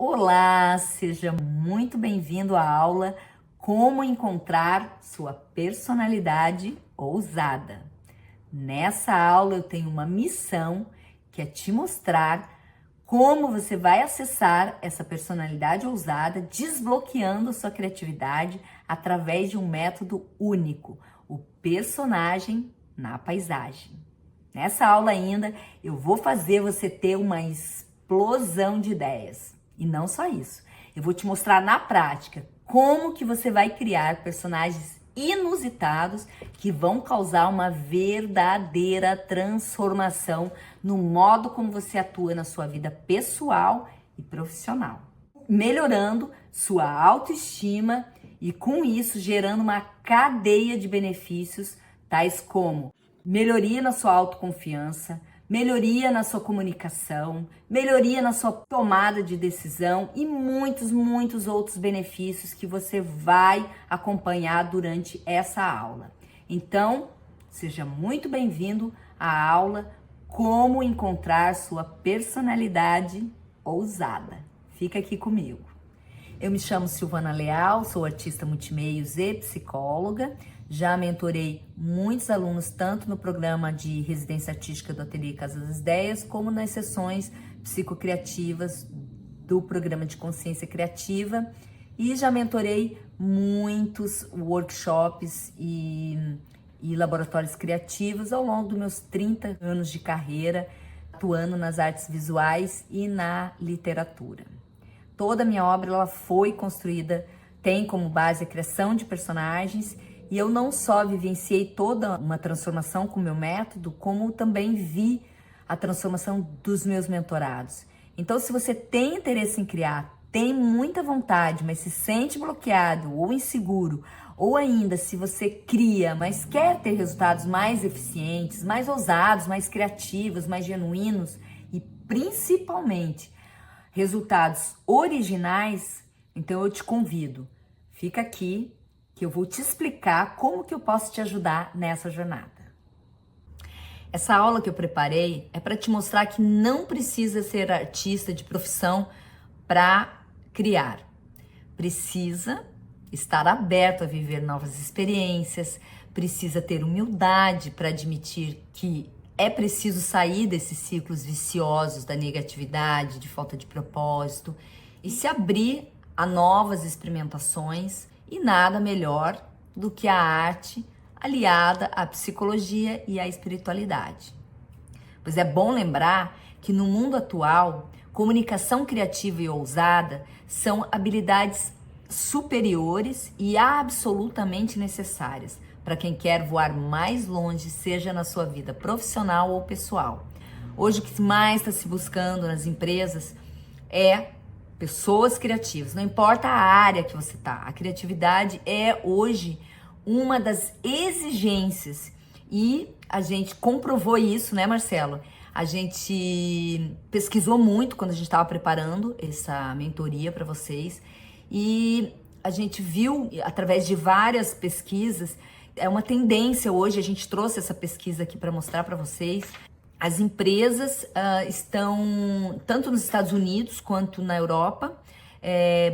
Olá, seja muito bem-vindo à aula Como Encontrar Sua Personalidade Ousada. Nessa aula eu tenho uma missão que é te mostrar como você vai acessar essa personalidade ousada, desbloqueando sua criatividade através de um método único, o personagem na paisagem. Nessa aula ainda eu vou fazer você ter uma explosão de ideias. E não só isso, eu vou te mostrar na prática como que você vai criar personagens inusitados que vão causar uma verdadeira transformação no modo como você atua na sua vida pessoal e profissional, melhorando sua autoestima e com isso gerando uma cadeia de benefícios, tais como melhoria na sua autoconfiança, melhoria na sua comunicação, melhoria na sua tomada de decisão e muitos outros benefícios que você vai acompanhar durante essa aula. Então, seja muito bem-vindo à aula Como Encontrar Sua Personalidade Ousada. Fica aqui comigo. Eu me chamo Silvana Leal, sou artista multimeios e psicóloga. Já mentorei muitos alunos, tanto no programa de residência artística do Ateliê Casa das Ideias, como nas sessões psicocriativas do programa de consciência criativa. E já mentorei muitos workshops e laboratórios criativos ao longo dos meus 30 anos de carreira, atuando nas artes visuais e na literatura. Toda a minha obra ela foi construída, tem como base a criação de personagens, e eu não só vivenciei toda uma transformação com o meu método, como também vi a transformação dos meus mentorados. Então, se você tem interesse em criar, tem muita vontade, mas se sente bloqueado ou inseguro, ou ainda se você cria, mas quer ter resultados mais eficientes, mais ousados, mais criativos, mais genuínos e principalmente resultados originais, então eu te convido, fica aqui que eu vou te explicar como que eu posso te ajudar nessa jornada. Essa aula que eu preparei é para te mostrar que não precisa ser artista de profissão para criar. Precisa estar aberto a viver novas experiências, precisa ter humildade para admitir que é preciso sair desses ciclos viciosos da negatividade, de falta de propósito e se abrir a novas experimentações, e nada melhor do que a arte aliada à psicologia e à espiritualidade. Pois é bom lembrar que no mundo atual, comunicação criativa e ousada são habilidades superiores e absolutamente necessárias para quem quer voar mais longe, seja na sua vida profissional ou pessoal. Hoje o que mais está se buscando nas empresas é pessoas criativas, não importa a área que você está. A criatividade é hoje uma das exigências e a gente comprovou isso, né, Marcelo? A gente pesquisou muito quando a gente estava preparando essa mentoria para vocês e a gente viu através de várias pesquisas, é uma tendência hoje, a gente trouxe essa pesquisa aqui para mostrar para vocês. As empresas estão, tanto nos Estados Unidos quanto na Europa,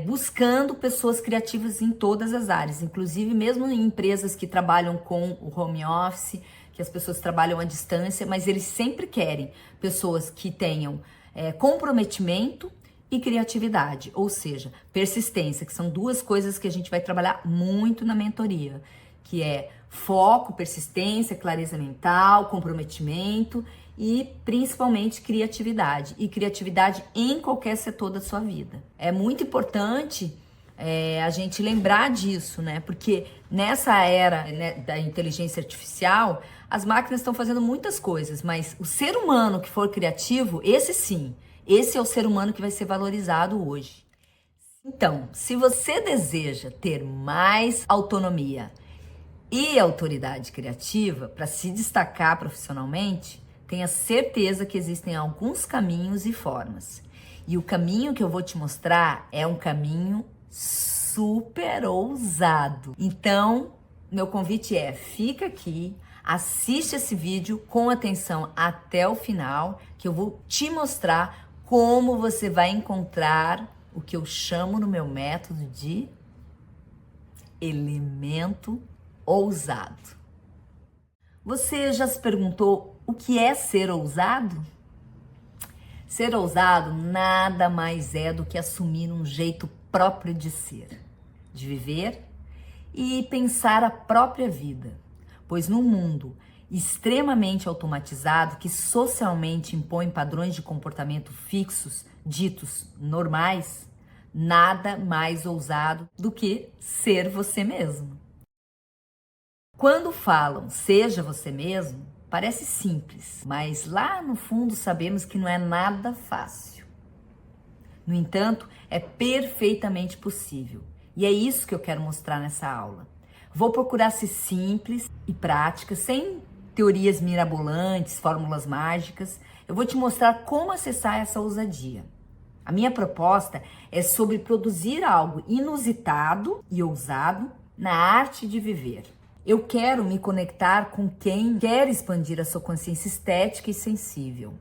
buscando pessoas criativas em todas as áreas, inclusive mesmo em empresas que trabalham com o home office, que as pessoas trabalham à distância, mas eles sempre querem pessoas que tenham comprometimento e criatividade, ou seja, persistência, que são duas coisas que a gente vai trabalhar muito na mentoria, que é foco, persistência, clareza mental, comprometimento e principalmente criatividade. E criatividade em qualquer setor da sua vida. É muito importante a gente lembrar disso, né? Porque nessa era, né, da inteligência artificial, as máquinas estão fazendo muitas coisas, mas o ser humano que for criativo, esse sim, esse é o ser humano que vai ser valorizado hoje. Então, se você deseja ter mais autonomia e autoridade criativa para se destacar profissionalmente, tenha certeza que existem alguns caminhos e formas. E o caminho que eu vou te mostrar é um caminho super ousado. Então, meu convite é, fica aqui, assiste esse vídeo com atenção até o final, que eu vou te mostrar como você vai encontrar o que eu chamo no meu método de elemento ousado. Você já se perguntou o que é ser ousado? Ser ousado nada mais é do que assumir um jeito próprio de ser, de viver e pensar a própria vida, pois num mundo extremamente automatizado que socialmente impõe padrões de comportamento fixos, ditos normais, nada mais ousado do que ser você mesmo. Quando falam seja você mesmo, parece simples, mas lá no fundo sabemos que não é nada fácil. No entanto, é perfeitamente possível. E é isso que eu quero mostrar nessa aula. Vou procurar ser simples e prática, sem teorias mirabolantes, fórmulas mágicas. Eu vou te mostrar como acessar essa ousadia. A minha proposta é sobre produzir algo inusitado e ousado na arte de viver. Eu quero me conectar com quem quer expandir a sua consciência estética e sensível.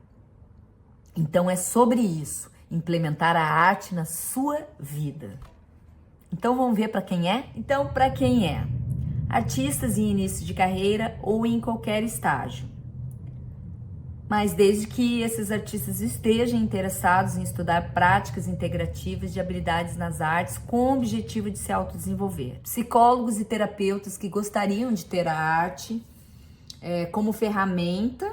Então é sobre isso, implementar a arte na sua vida. Então vamos ver para quem é? Então, para quem é? Artistas em início de carreira ou em qualquer estágio. Mas desde que esses artistas estejam interessados em estudar práticas integrativas de habilidades nas artes com o objetivo de se autodesenvolver. Psicólogos e terapeutas que gostariam de ter a arte como ferramenta,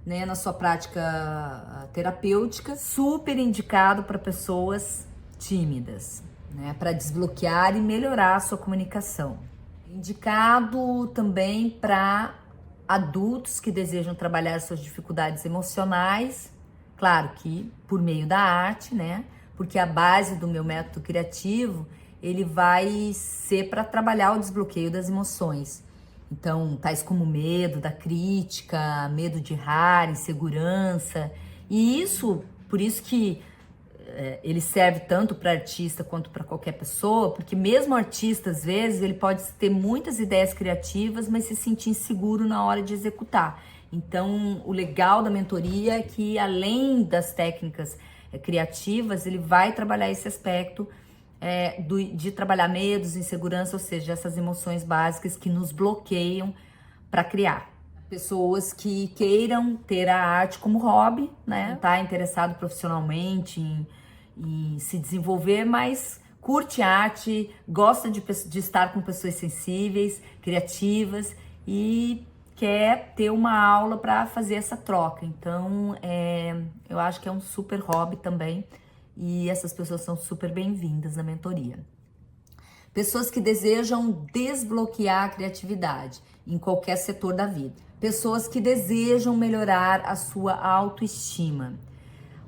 né, na sua prática terapêutica, super indicado para pessoas tímidas, né, para desbloquear e melhorar a sua comunicação. Indicado também para adultos que desejam trabalhar suas dificuldades emocionais, claro que por meio da arte, né? Porque a base do meu método criativo, ele vai ser para trabalhar o desbloqueio das emoções. Então, tais como medo da crítica, medo de errar, insegurança. E isso, por isso que ele serve tanto para artista quanto para qualquer pessoa, porque mesmo o artista, às vezes, ele pode ter muitas ideias criativas, mas se sentir inseguro na hora de executar. Então, o legal da mentoria é que, além das técnicas criativas, ele vai trabalhar esse aspecto de trabalhar medos, insegurança, ou seja, essas emoções básicas que nos bloqueiam para criar. Pessoas que queiram ter a arte como hobby, né? Tá interessado profissionalmente em se desenvolver, mas curte arte, gosta de estar com pessoas sensíveis, criativas e quer ter uma aula para fazer essa troca. Então, eu acho que é um super hobby também e essas pessoas são super bem-vindas na mentoria. Pessoas que desejam desbloquear a criatividade em qualquer setor da vida. Pessoas que desejam melhorar a sua autoestima.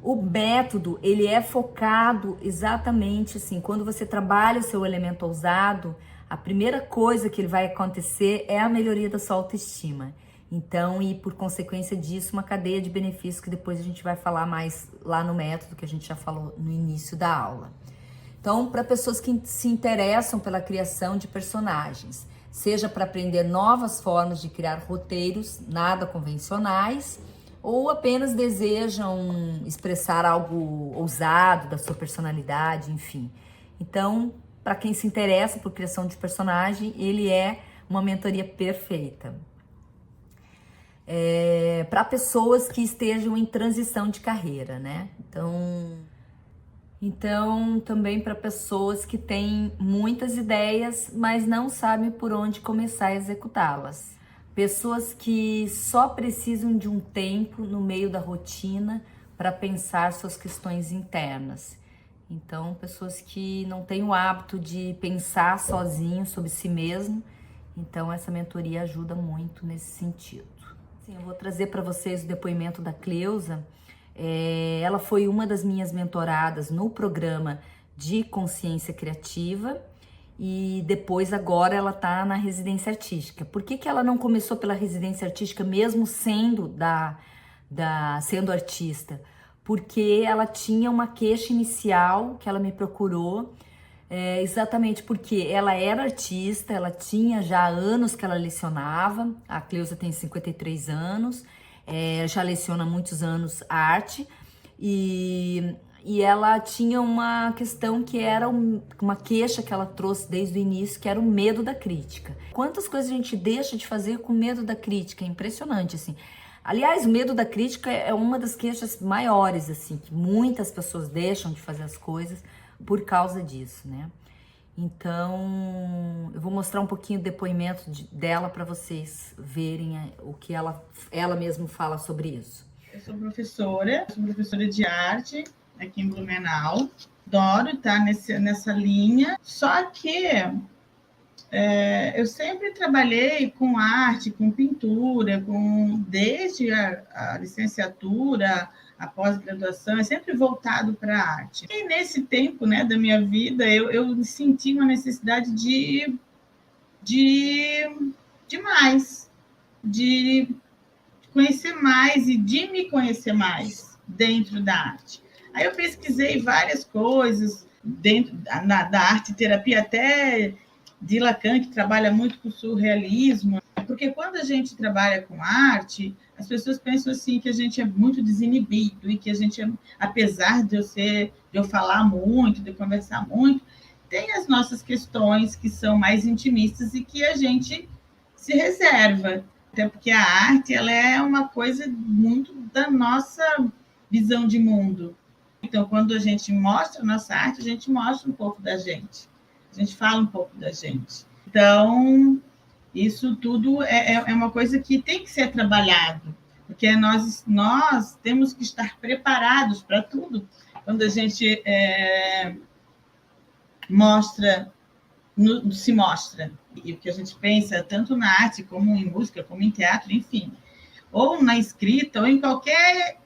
O método, ele é focado exatamente assim, quando você trabalha o seu elemento ousado, a primeira coisa que ele vai acontecer é a melhoria da sua autoestima. Então, e por consequência disso, uma cadeia de benefícios que depois a gente vai falar mais lá no método, que a gente já falou no início da aula. Então, para pessoas que se interessam pela criação de personagens, seja para aprender novas formas de criar roteiros nada convencionais, ou apenas desejam expressar algo ousado da sua personalidade, enfim. Então, para quem se interessa por criação de personagem, ele é uma mentoria perfeita. Para pessoas que estejam em transição de carreira, né? Então, também para pessoas que têm muitas ideias, mas não sabem por onde começar a executá-las. Pessoas que só precisam de um tempo no meio da rotina para pensar suas questões internas. Então, pessoas que não têm o hábito de pensar sozinho sobre si mesmo. Então, essa mentoria ajuda muito nesse sentido. Sim, eu vou trazer para vocês o depoimento da Cleusa. Ela foi uma das minhas mentoradas no programa de consciência criativa e depois agora ela tá na residência artística. Por que ela não começou pela residência artística mesmo sendo sendo artista? Porque ela tinha uma queixa inicial que ela me procurou, exatamente porque ela era artista, ela tinha já anos que ela lecionava, a Cleusa tem 53 anos, já leciona há muitos anos arte, e e ela tinha uma questão que era uma queixa que ela trouxe desde o início, que era o medo da crítica. Quantas coisas a gente deixa de fazer com medo da crítica? É impressionante, assim. Aliás, o medo da crítica é uma das queixas maiores, assim, que muitas pessoas deixam de fazer as coisas por causa disso, né? Então, eu vou mostrar um pouquinho do depoimento dela para vocês verem o que ela mesma fala sobre isso. Eu sou professora de arte aqui em Blumenau. Adoro estar nessa linha, só que eu sempre trabalhei com arte, com pintura, desde a licenciatura, a pós-graduação, é sempre voltado para a arte. E nesse tempo, né, da minha vida, eu senti uma necessidade de mais, de conhecer mais e de me conhecer mais dentro da arte. Aí eu pesquisei várias coisas dentro da arte terapia, até de Lacan, que trabalha muito com o surrealismo, porque quando a gente trabalha com arte, as pessoas pensam assim que a gente é muito desinibido e que a gente, apesar de eu falar muito, de eu conversar muito, tem as nossas questões que são mais intimistas e que a gente se reserva, até porque a arte ela é uma coisa muito da nossa visão de mundo. Então, quando a gente mostra a nossa arte, a gente mostra um pouco da gente. A gente fala um pouco da gente. Então, isso tudo é uma coisa que tem que ser trabalhado, porque nós temos que estar preparados para tudo. Quando a gente se mostra, e o que a gente pensa, tanto na arte, como em música, como em teatro, enfim, ou na escrita, ou em qualquer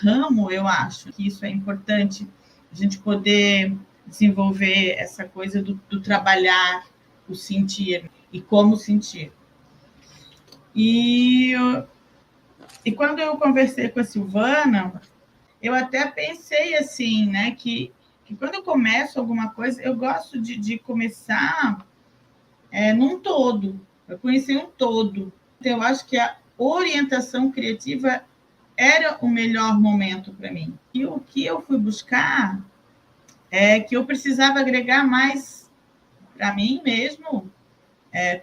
ramo, eu acho que isso é importante, a gente poder desenvolver essa coisa do trabalhar, o sentir e como sentir. E quando eu conversei com a Silvana, eu até pensei assim, né, que quando eu começo alguma coisa, eu gosto de começar num todo, eu conheci um todo. Então, eu acho que a orientação criativa era o melhor momento para mim. E o que eu fui buscar é que eu precisava agregar mais para mim mesmo,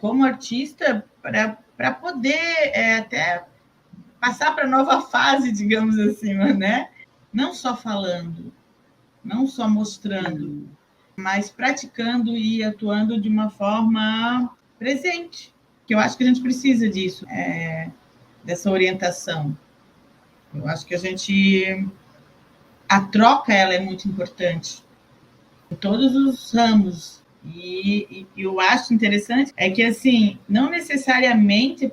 como artista, para poder até passar para a nova fase, digamos assim, né? Não só falando, não só mostrando, mas praticando e atuando de uma forma presente, que eu acho que a gente precisa disso, dessa orientação. Eu acho que a troca ela é muito importante em todos os ramos. E eu acho interessante é que, assim, não necessariamente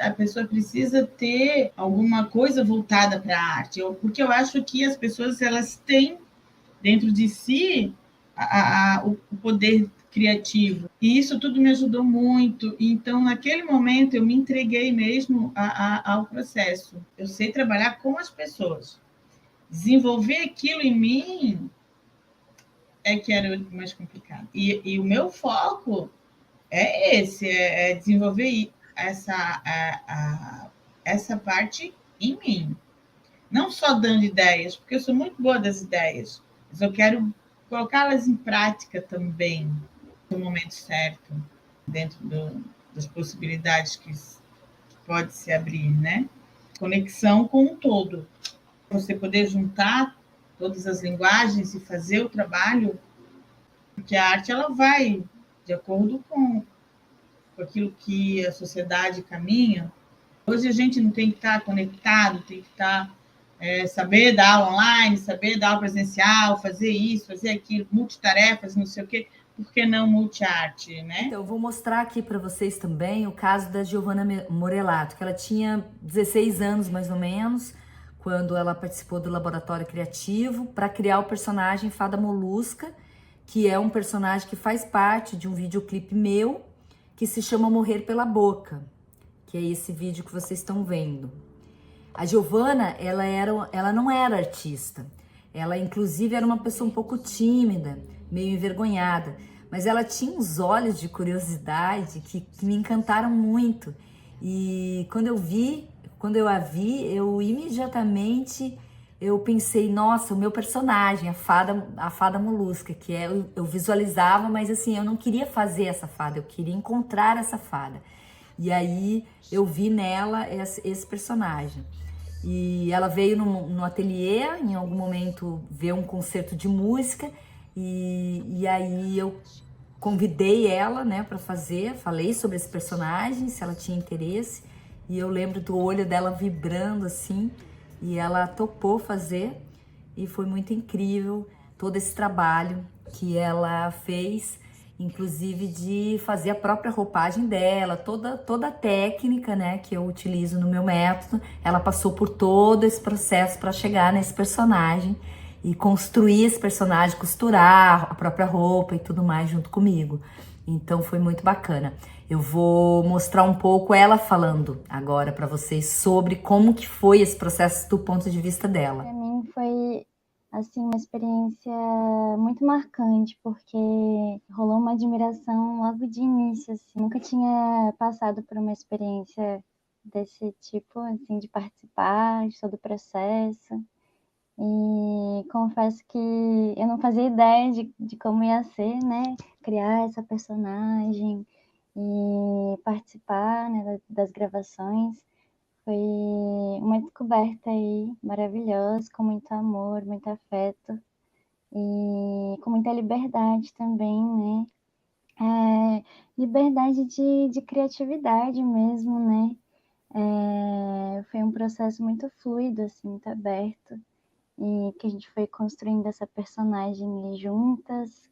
a pessoa precisa ter alguma coisa voltada para a arte, porque eu acho que as pessoas elas têm dentro de si o poder criativo. E isso tudo me ajudou muito. Então, naquele momento, eu me entreguei mesmo ao processo. Eu sei trabalhar com as pessoas. Desenvolver aquilo em mim que era o mais complicado. E o meu foco é esse, desenvolver essa parte em mim. Não só dando ideias, porque eu sou muito boa das ideias, mas eu quero colocá-las em prática também, no momento certo, dentro das possibilidades que pode se abrir, né? Conexão com o todo. Você poder juntar todas as linguagens e fazer o trabalho, porque a arte ela vai de acordo com aquilo que a sociedade caminha. Hoje a gente não tem que estar conectado, tem que estar saber dar aula online, saber dar aula presencial, fazer isso, fazer aquilo, multitarefas, não sei o quê. Por que não multiarte, né? Então, eu vou mostrar aqui para vocês também o caso da Giovanna Morelato, que ela tinha 16 anos, mais ou menos, quando ela participou do Laboratório Criativo para criar o personagem Fada Molusca, que é um personagem que faz parte de um videoclipe meu, que se chama Morrer pela Boca, que é esse vídeo que vocês estão vendo. A Giovanna, ela não era artista. Ela, inclusive, era uma pessoa um pouco tímida, meio envergonhada. Mas ela tinha uns olhos de curiosidade que me encantaram muito. E quando eu a vi, eu imediatamente eu pensei, nossa, o meu personagem, a fada molusca, que é, eu visualizava, mas assim, eu não queria fazer essa fada, eu queria encontrar essa fada. E aí eu vi nela esse personagem. E ela veio no ateliê, em algum momento, ver um concerto de música, e aí eu convidei ela, né, para fazer, falei sobre esse personagem, se ela tinha interesse, e eu lembro do olho dela vibrando assim, e ela topou fazer, e foi muito incrível todo esse trabalho que ela fez, inclusive de fazer a própria roupagem dela, toda a técnica, né, que eu utilizo no meu método, ela passou por todo esse processo para chegar nesse personagem e construir esse personagem, costurar a própria roupa e tudo mais junto comigo. Então foi muito bacana. Eu vou mostrar um pouco ela falando agora para vocês sobre como que foi esse processo do ponto de vista dela. Para mim foi assim uma experiência muito marcante, porque rolou uma admiração logo de início, assim. Nunca tinha passado por uma experiência desse tipo, assim, de participar de todo o processo. E confesso que eu não fazia ideia de como ia ser, né? Criar essa personagem e participar, né, das gravações. Foi uma descoberta aí maravilhosa, com muito amor, muito afeto e com muita liberdade também, né? Liberdade de criatividade mesmo, né? Foi um processo muito fluido, assim, muito aberto, e que a gente foi construindo essa personagem ali juntas,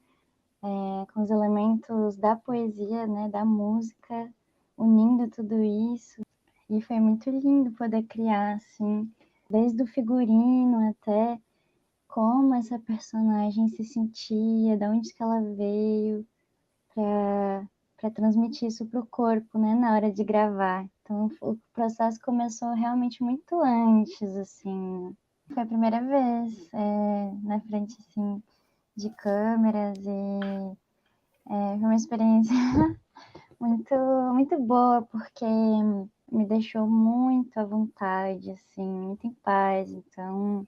com os elementos da poesia, né, da música, unindo tudo isso. E foi muito lindo poder criar, assim, desde o figurino até como essa personagem se sentia, de onde que ela veio, para transmitir isso para o corpo, né, na hora de gravar. Então, o processo começou realmente muito antes, assim. Foi a primeira vez na frente, assim, de câmeras e foi uma experiência muito, muito boa, porque me deixou muito à vontade, assim, muito em paz. Então,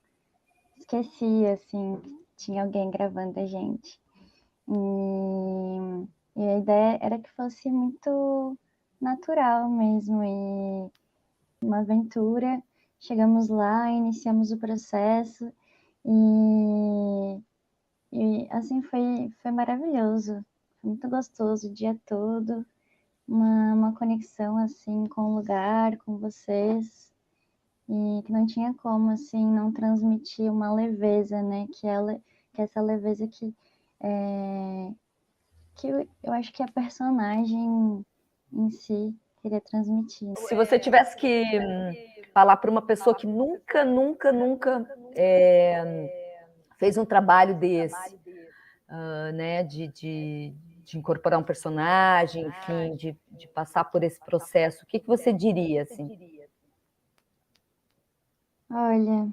esqueci, assim, que tinha alguém gravando a gente. E a ideia era que fosse muito natural mesmo, e uma aventura. Chegamos lá, iniciamos o processo e assim foi maravilhoso. Foi muito gostoso o dia todo, uma conexão assim com o lugar, com vocês, e que não tinha como assim não transmitir uma leveza, né? Que é essa leveza que eu acho que a personagem em si queria transmitir. Se você tivesse que falar para uma pessoa que nunca fez um trabalho desse, né, de incorporar um personagem, enfim, de passar por esse processo, o que você diria, assim? Olha,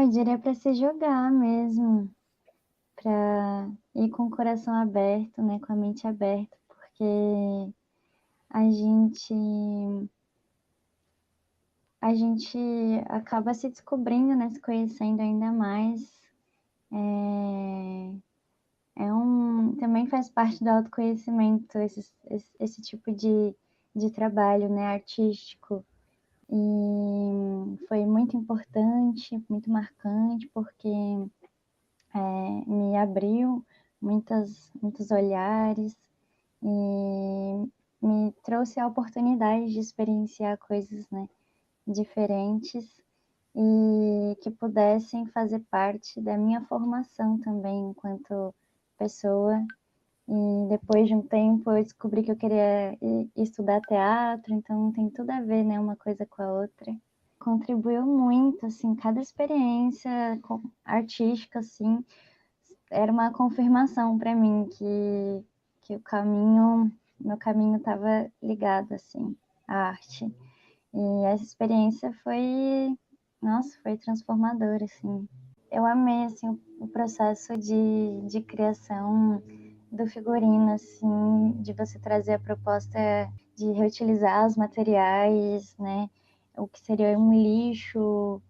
eu diria para se jogar mesmo, para ir com o coração aberto, né, com a mente aberta, porque a gente a gente acaba se descobrindo, né, se conhecendo ainda mais. Também faz parte do autoconhecimento esse tipo de trabalho, né, artístico. E foi muito importante, muito marcante, porque me abriu muitos olhares e me trouxe a oportunidade de experienciar coisas, né, diferentes e que pudessem fazer parte da minha formação também enquanto pessoa. E depois de um tempo eu descobri que eu queria estudar teatro, então tem tudo a ver, né, uma coisa com a outra. Contribuiu muito, assim, cada experiência artística, assim, era uma confirmação para mim que meu caminho estava ligado, assim, à arte. E essa experiência nossa, foi transformadora, assim. Eu amei, assim, o processo de criação do figurino, assim, de você trazer a proposta de reutilizar os materiais, né? O que seria um lixo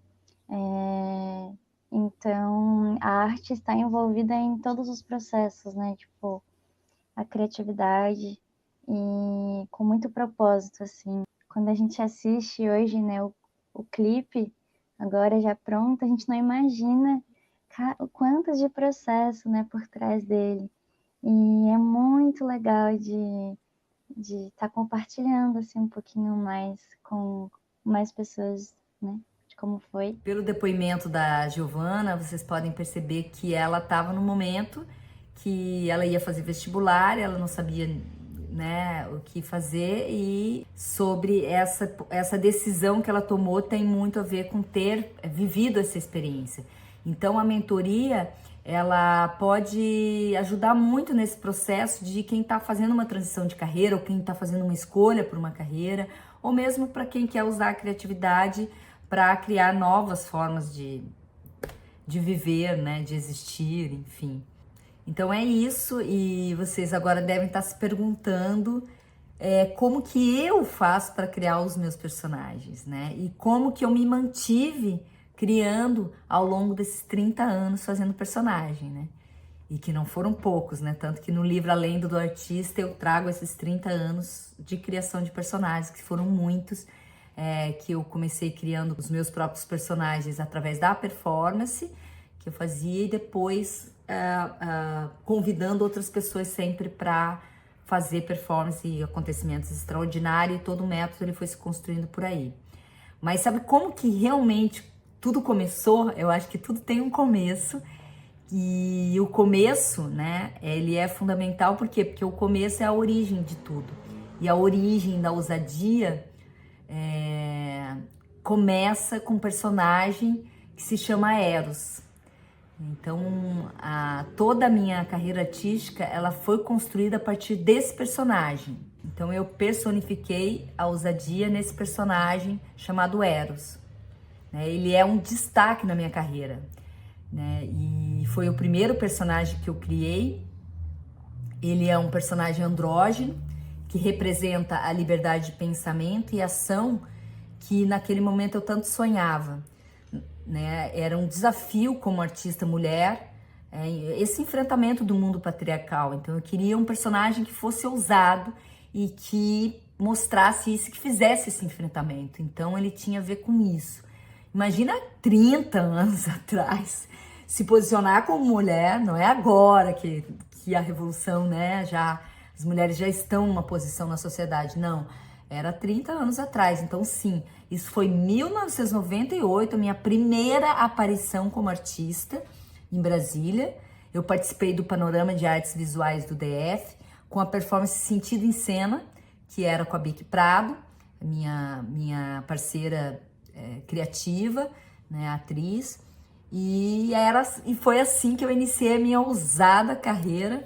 Então, a arte está envolvida em todos os processos, né? Tipo, a criatividade e com muito propósito, assim. Quando a gente assiste hoje, né, o clipe, agora já pronto, a gente não imagina o quanto de processo, né, por trás dele. E é muito legal de estar compartilhando, assim, um pouquinho mais com mais pessoas, né, de como foi. Pelo depoimento da Giovana, vocês podem perceber que ela estava no momento que ela ia fazer vestibular, ela não sabia, né, o que fazer, e sobre essa decisão que ela tomou tem muito a ver com ter vivido essa experiência. Então a mentoria, ela pode ajudar muito nesse processo de quem está fazendo uma transição de carreira, ou quem está fazendo uma escolha por uma carreira, ou mesmo para quem quer usar a criatividade para criar novas formas de viver, né, de existir, enfim. Então é isso, e vocês agora devem estar se perguntando como que eu faço para criar os meus personagens, né? E como que eu me mantive criando ao longo desses 30 anos fazendo personagem, né? E que não foram poucos, né? Tanto que no livro A Lenda do Artista eu trago esses 30 anos de criação de personagens, que foram muitos, que eu comecei criando os meus próprios personagens através da performance que eu fazia, e depois convidando outras pessoas sempre para fazer performance e acontecimentos extraordinários, e todo o método ele foi se construindo por aí. Mas sabe como que realmente tudo começou? Eu acho que tudo tem um começo, e o começo, né, ele é fundamental. Por quê? Porque o começo é a origem de tudo, e a origem da ousadia começa com um personagem que se chama Eros. Então, toda a minha carreira artística, ela foi construída a partir desse personagem. Então, eu personifiquei a ousadia nesse personagem chamado Eros. Ele é um destaque na minha carreira, né? E foi o primeiro personagem que eu criei. Ele é um personagem andrógeno, que representa a liberdade de pensamento e ação que naquele momento eu tanto sonhava, né? Era um desafio como artista mulher, esse enfrentamento do mundo patriarcal. Então eu queria um personagem que fosse ousado e que mostrasse isso, que fizesse esse enfrentamento. Então ele tinha a ver com isso. Imagina 30 anos atrás se posicionar como mulher, não é agora que a revolução, né, as mulheres já estão numa posição na sociedade, não. Era 30 anos atrás. Então, sim, isso foi em 1998, a minha primeira aparição como artista em Brasília. Eu participei do Panorama de Artes Visuais do DF, com a performance Sentido em Cena, que era com a Bic Prado, minha parceira criativa, né, atriz. E foi assim que eu iniciei a minha ousada carreira,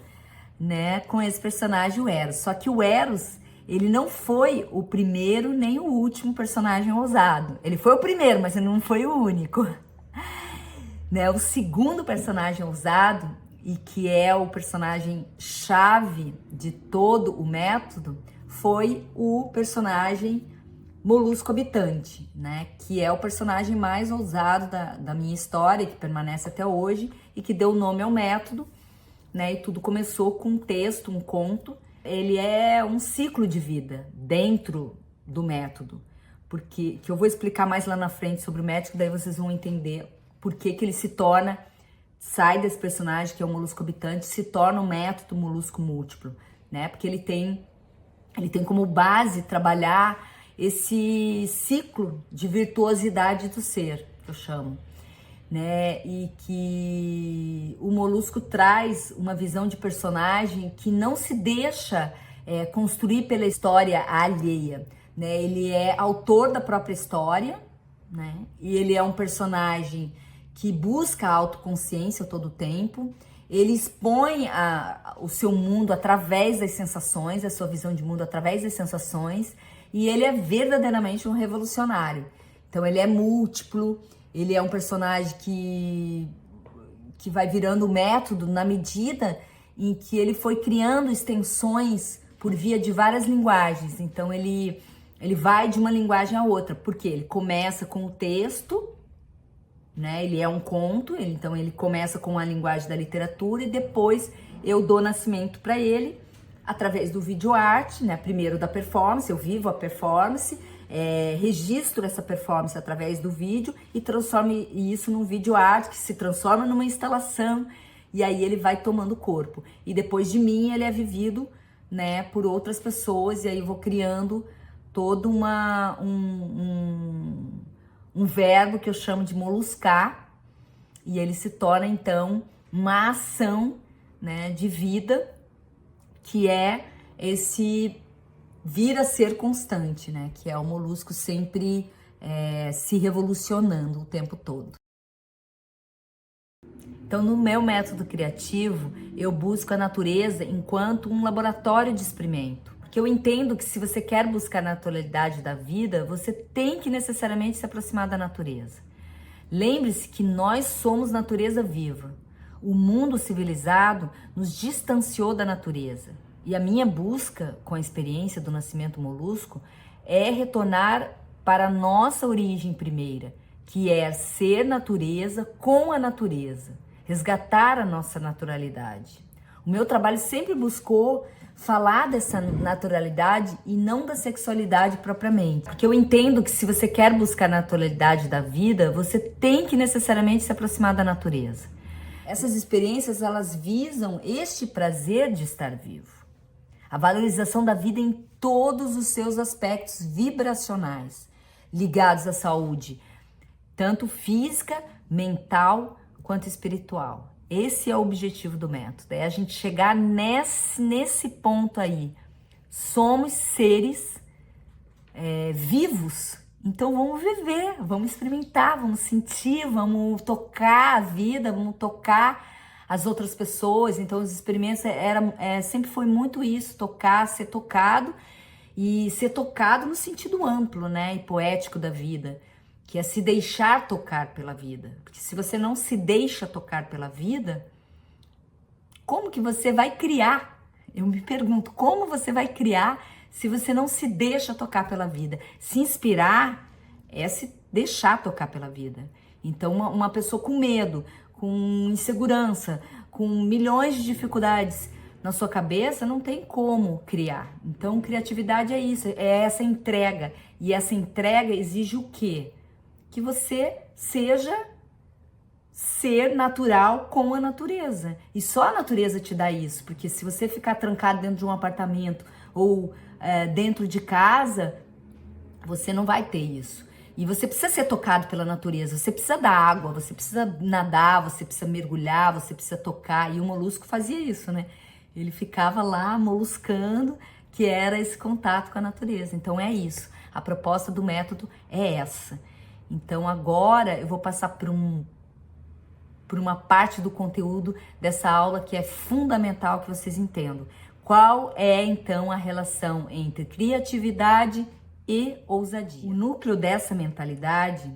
né, com esse personagem, o Eros. Só que o Eros, ele não foi o primeiro nem o último personagem ousado. Ele foi o primeiro, mas ele não foi o único. Né? O segundo personagem ousado, e que é o personagem chave de todo o método, foi o personagem Molusco Habitante, né? Que é o personagem mais ousado da minha história, que permanece até hoje e que deu nome ao método, né? E tudo começou com um texto, um conto. Ele é um ciclo de vida dentro do método, porque que eu vou explicar mais lá na frente sobre o método, daí vocês vão entender por que ele sai desse personagem que é o Molusco Habitante, se torna o método Molusco Múltiplo, né? Porque ele tem como base trabalhar esse ciclo de virtuosidade do ser, que eu chamo, né? E que o Molusco traz uma visão de personagem que não se deixa construir pela história alheia, né? Ele é autor da própria história, né? E ele é um personagem que busca a autoconsciência todo o tempo. Ele expõe o seu mundo através das sensações, a sua visão de mundo através das sensações, e ele é verdadeiramente um revolucionário. Então ele é múltiplo, ele é um personagem que vai virando método na medida em que ele foi criando extensões por via de várias linguagens. Então ele vai de uma linguagem a outra, porque ele começa com o texto, né? Ele é um conto, então ele começa com a linguagem da literatura e depois eu dou nascimento para ele através do vídeo arte, né? Primeiro da performance, eu vivo a performance, registro essa performance através do vídeo e transformo isso num vídeo arte que se transforma numa instalação e aí ele vai tomando corpo. E depois de mim ele é vivido, né, por outras pessoas e aí eu vou criando todo um verbo que eu chamo de moluscar e ele se torna então uma ação, né, de vida que é esse vir a ser constante, né? Que é o molusco sempre se revolucionando o tempo todo. Então, no meu método criativo, eu busco a natureza enquanto um laboratório de experimento. Porque eu entendo que se você quer buscar a naturalidade da vida, você tem que necessariamente se aproximar da natureza. Lembre-se que nós somos natureza viva. O mundo civilizado nos distanciou da natureza. E a minha busca com a experiência do nascimento molusco é retornar para a nossa origem primeira, que é ser natureza com a natureza, resgatar a nossa naturalidade. O meu trabalho sempre buscou falar dessa naturalidade e não da sexualidade propriamente, porque eu entendo que se você quer buscar a naturalidade da vida, você tem que necessariamente se aproximar da natureza. Essas experiências, elas visam este prazer de estar vivo. A valorização da vida em todos os seus aspectos vibracionais, ligados à saúde, tanto física, mental, quanto espiritual. Esse é o objetivo do método, é a gente chegar nesse ponto aí. Somos seres vivos, então vamos viver, vamos experimentar, vamos sentir, vamos tocar a vida, vamos tocar as outras pessoas. Então os experimentos sempre foi muito isso, tocar, ser tocado e ser tocado no sentido amplo, né, e poético da vida, que é se deixar tocar pela vida. Porque se você não se deixa tocar pela vida, como que você vai criar? Eu me pergunto, como você vai criar se você não se deixa tocar pela vida? Se inspirar é se deixar tocar pela vida. Então uma pessoa com medo, com insegurança, com milhões de dificuldades na sua cabeça, não tem como criar. Então, criatividade é isso, é essa entrega. E essa entrega exige o quê? Que você seja ser natural com a natureza. E só a natureza te dá isso, porque se você ficar trancado dentro de um apartamento ou dentro de casa, você não vai ter isso. E você precisa ser tocado pela natureza, você precisa da água, você precisa nadar, você precisa mergulhar, você precisa tocar. E o molusco fazia isso, né? Ele ficava lá moluscando, que era esse contato com a natureza. Então é isso, a proposta do método é essa. Então agora eu vou passar por uma parte do conteúdo dessa aula que é fundamental que vocês entendam. Qual é então a relação entre criatividade e ousadia? O núcleo dessa mentalidade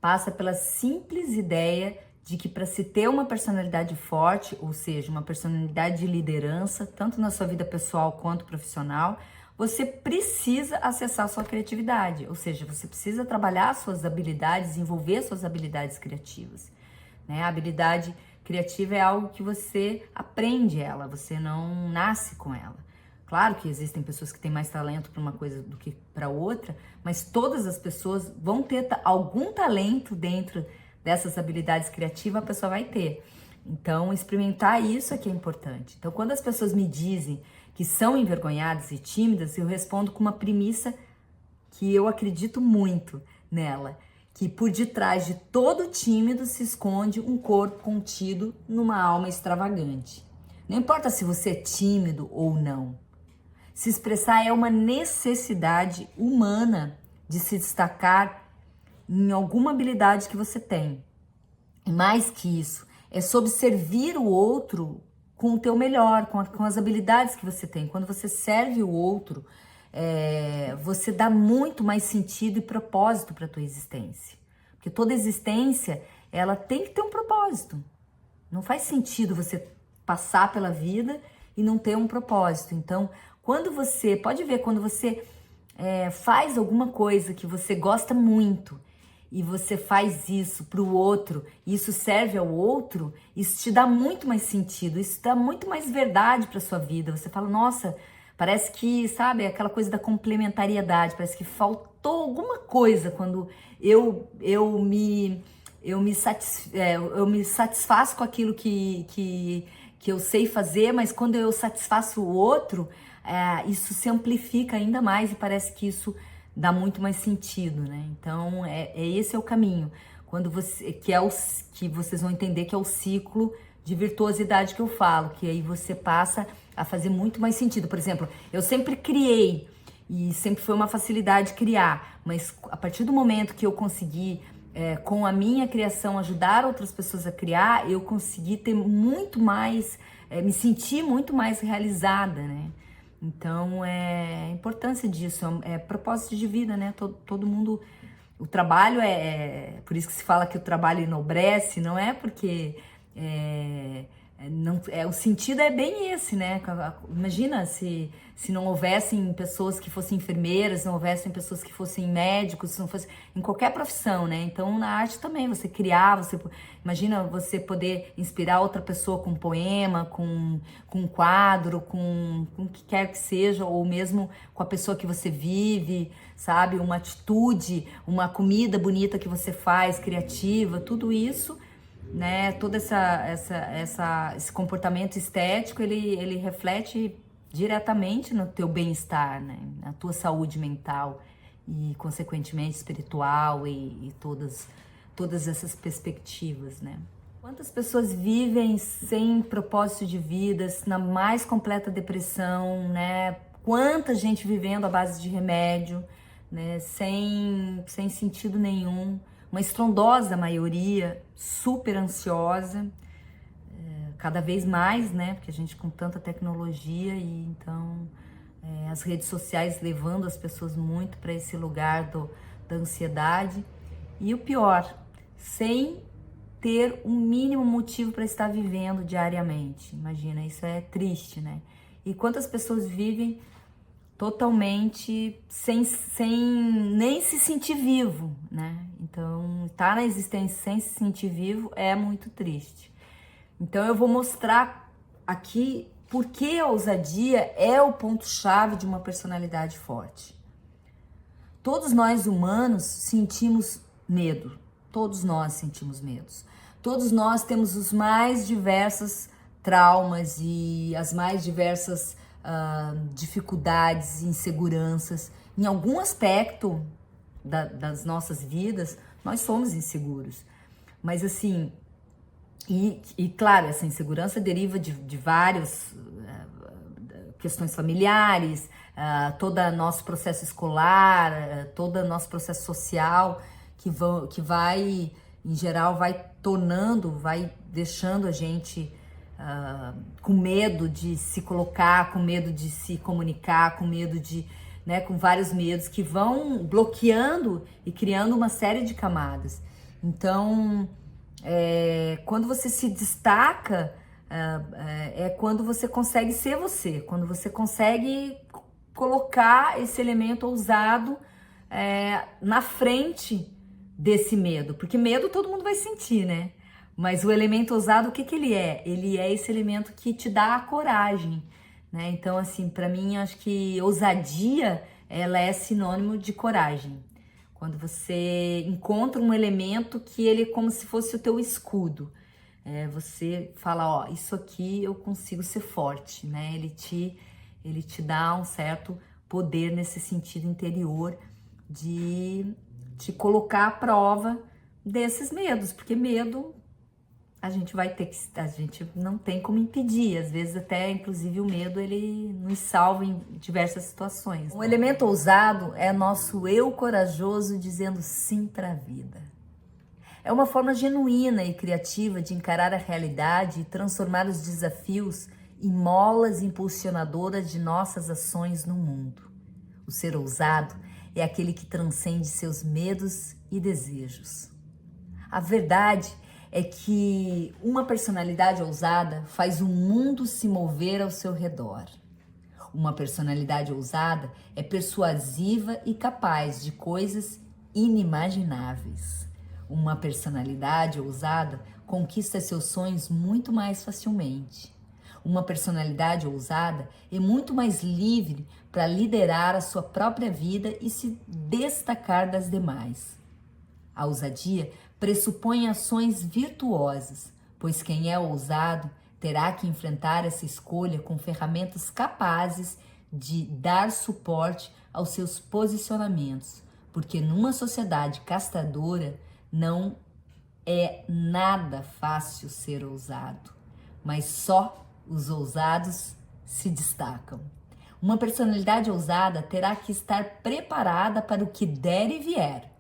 passa pela simples ideia de que para se ter uma personalidade forte, ou seja, uma personalidade de liderança, tanto na sua vida pessoal quanto profissional, você precisa acessar sua criatividade, ou seja, você precisa trabalhar suas habilidades, desenvolver suas habilidades criativas, né? A habilidade criativa é algo que você aprende ela, você não nasce com ela. Claro que existem pessoas que têm mais talento para uma coisa do que para outra, mas todas as pessoas vão ter algum talento dentro dessas habilidades criativas, a pessoa vai ter. Então, experimentar isso é que é importante. Então, quando as pessoas me dizem que são envergonhadas e tímidas, eu respondo com uma premissa que eu acredito muito nela, que por detrás de todo tímido se esconde um corpo contido numa alma extravagante. Não importa se você é tímido ou não. Se expressar é uma necessidade humana de se destacar em alguma habilidade que você tem. E mais que isso, é sobre servir o outro com o teu melhor, com as habilidades que você tem. Quando você serve o outro, você dá muito mais sentido e propósito para a tua existência. Porque toda existência, ela tem que ter um propósito. Não faz sentido você passar pela vida e não ter um propósito. Então, quando você faz alguma coisa que você gosta muito e você faz isso para o outro, e isso serve ao outro, isso te dá muito mais sentido, isso dá muito mais verdade para sua vida. Você fala, nossa, parece que, sabe, aquela coisa da complementariedade, parece que faltou alguma coisa quando eu me satisfaço com aquilo que eu sei fazer, mas quando eu satisfaço o outro, isso se amplifica ainda mais e parece que isso dá muito mais sentido, né? Então, esse é o caminho. Quando que vocês vão entender que é o ciclo de virtuosidade que eu falo, que aí você passa a fazer muito mais sentido. Por exemplo, eu sempre criei e sempre foi uma facilidade criar, mas a partir do momento que eu consegui, com a minha criação, ajudar outras pessoas a criar, eu consegui ter muito mais, me sentir muito mais realizada, né? Então, a importância disso, é propósito de vida, né? Todo mundo, o trabalho por isso que se fala que o trabalho enobrece, não é porque, o sentido é bem esse, né? Imagina se não houvessem pessoas que fossem enfermeiras, não houvessem pessoas que fossem médicos, se não fosse em qualquer profissão, né? Então, na arte também, você criar, imagina você poder inspirar outra pessoa com um poema, com um quadro, com o que quer que seja, ou mesmo com a pessoa que você vive, sabe? Uma atitude, uma comida bonita que você faz, criativa, tudo isso, né? Todo esse comportamento estético, ele reflete diretamente no teu bem-estar, né? Na tua saúde mental e, consequentemente, espiritual e todas essas perspectivas, né? Quantas pessoas vivem sem propósito de vida, na mais completa depressão, né? Quanta gente vivendo à base de remédio, né? Sem sentido nenhum, uma estrondosa maioria, super ansiosa, cada vez mais, né? Porque a gente com tanta tecnologia e então as redes sociais levando as pessoas muito para esse lugar da ansiedade. E o pior, sem ter um mínimo motivo para estar vivendo diariamente. Imagina, isso é triste, né? E quantas pessoas vivem totalmente sem nem se sentir vivo, né? Então, estar na existência sem se sentir vivo é muito triste. Então, eu vou mostrar aqui por que a ousadia é o ponto-chave de uma personalidade forte. Todos nós humanos sentimos medo. Todos nós sentimos medos. Todos nós temos os mais diversos traumas e as mais diversas dificuldades, inseguranças. Em algum aspecto das nossas vidas, nós somos inseguros. Mas assim, e claro, essa insegurança deriva de várias questões familiares, todo nosso processo escolar, todo nosso processo social, que vai, em geral, vai deixando a gente com medo de se colocar, com medo de se comunicar, com medo de, né, com vários medos que vão bloqueando e criando uma série de camadas. Então, quando você se destaca, é quando você consegue ser você, quando você consegue colocar esse elemento ousado na frente desse medo, porque medo todo mundo vai sentir, né? Mas o elemento ousado, o que ele é? Ele é esse elemento que te dá a coragem, né? Então, assim, para mim, acho que ousadia, ela é sinônimo de coragem. Quando você encontra um elemento que ele é como se fosse o teu escudo. Você fala, ó, isso aqui eu consigo ser forte, né? Ele te dá um certo poder nesse sentido interior de te colocar à prova desses medos, porque medo a gente não tem como impedir, às vezes até, inclusive, o medo, ele nos salva em diversas situações. Um elemento ousado é nosso eu corajoso dizendo sim para a vida. É uma forma genuína e criativa de encarar a realidade e transformar os desafios em molas impulsionadoras de nossas ações no mundo. O ser ousado é aquele que transcende seus medos e desejos. A verdade é que uma personalidade ousada faz o mundo se mover ao seu redor. Uma personalidade ousada é persuasiva e capaz de coisas inimagináveis. Uma personalidade ousada conquista seus sonhos muito mais facilmente. Uma personalidade ousada é muito mais livre para liderar a sua própria vida e se destacar das demais. A ousadia pressupõe ações virtuosas, pois quem é ousado terá que enfrentar essa escolha com ferramentas capazes de dar suporte aos seus posicionamentos, porque numa sociedade castradora não é nada fácil ser ousado, mas só os ousados se destacam. Uma personalidade ousada terá que estar preparada para o que der e vier.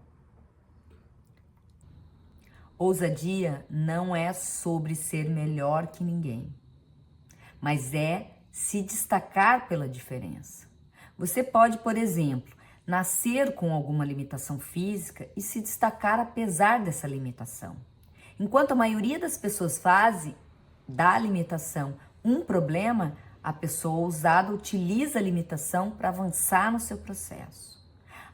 Ousadia não é sobre ser melhor que ninguém, mas é se destacar pela diferença. Você pode, por exemplo, nascer com alguma limitação física e se destacar apesar dessa limitação. Enquanto a maioria das pessoas faz da limitação um problema, a pessoa ousada utiliza a limitação para avançar no seu processo.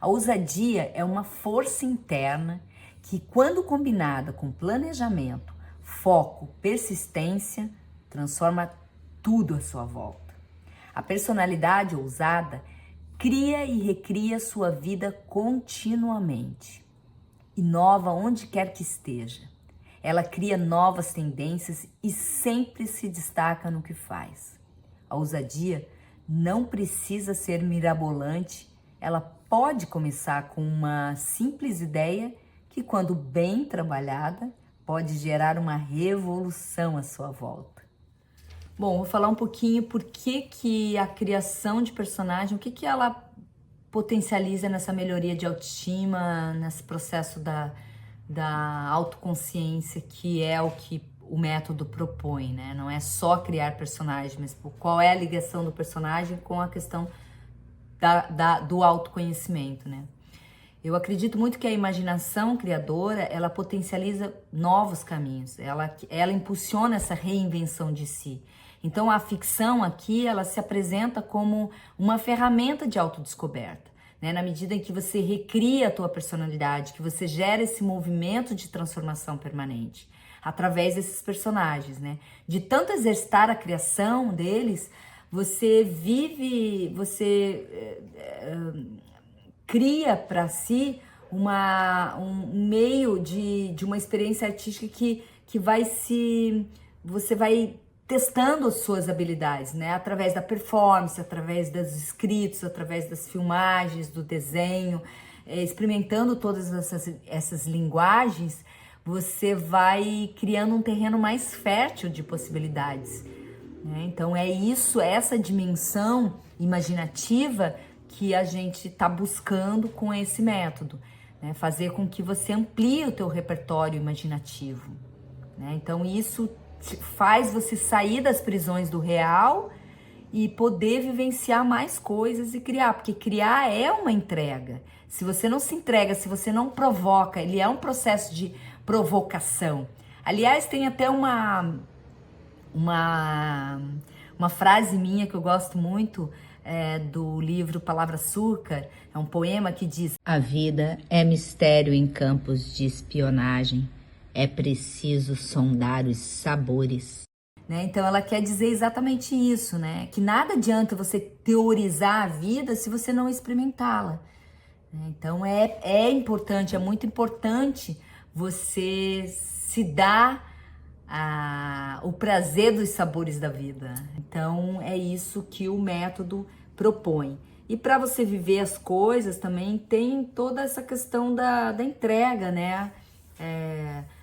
A ousadia é uma força interna que, quando combinada com planejamento, foco, persistência, transforma tudo à sua volta. A personalidade ousada cria e recria sua vida continuamente. Inova onde quer que esteja. Ela cria novas tendências e sempre se destaca no que faz. A ousadia não precisa ser mirabolante, ela pode começar com uma simples ideia que, quando bem trabalhada, pode gerar uma revolução à sua volta. Bom, vou falar um pouquinho por que a criação de personagem, o que ela potencializa nessa melhoria de autoestima, nesse processo da autoconsciência, que é o que o método propõe, né? Não é só criar personagem, mas qual é a ligação do personagem com a questão do autoconhecimento, né? Eu acredito muito que a imaginação criadora, ela potencializa novos caminhos, ela impulsiona essa reinvenção de si. Então a ficção aqui, ela se apresenta como uma ferramenta de autodescoberta, né? Na medida em que você recria a tua personalidade, que você gera esse movimento de transformação permanente através desses personagens, né? De tanto exercitar a criação deles, você cria para si um meio de uma experiência artística que você vai testando as suas habilidades, né? Através da performance, através dos escritos, através das filmagens, do desenho, experimentando todas essas linguagens, você vai criando um terreno mais fértil de possibilidades, né? Então é isso, essa dimensão imaginativa que a gente está buscando com esse método, né? Fazer com que você amplie o teu repertório imaginativo, né? Então isso faz você sair das prisões do real e poder vivenciar mais coisas e criar, porque criar é uma entrega. Se você não se entrega, se você não provoca, ele é um processo de provocação. Aliás, tem até uma frase minha que eu gosto muito, do livro Palavra Açúcar, é um poema que diz: a vida é mistério em campos de espionagem, é preciso sondar os sabores. Né? Então ela quer dizer exatamente isso, né? Que nada adianta você teorizar a vida se você não experimentá-la. Então é importante, é muito importante você se dar o prazer dos sabores da vida. Então é isso que o método propõe. E para você viver as coisas também tem toda essa questão da entrega, né?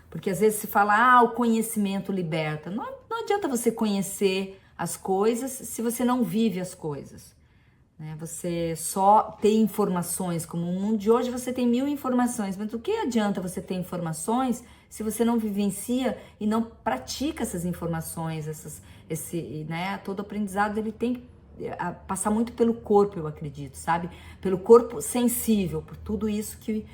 Porque às vezes se fala, o conhecimento liberta. Não adianta você conhecer as coisas se você não vive as coisas, né? Você só tem informações, como no mundo de hoje você tem 1000 informações, mas o que adianta você ter informações se você não vivencia e não pratica essas informações, né? Todo aprendizado ele tem que passar muito pelo corpo, eu acredito, sabe? Pelo corpo sensível, por tudo isso que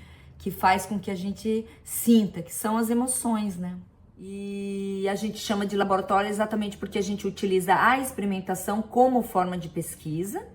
faz com que a gente sinta, que são as emoções, né? E a gente chama de laboratório exatamente porque a gente utiliza a experimentação como forma de pesquisa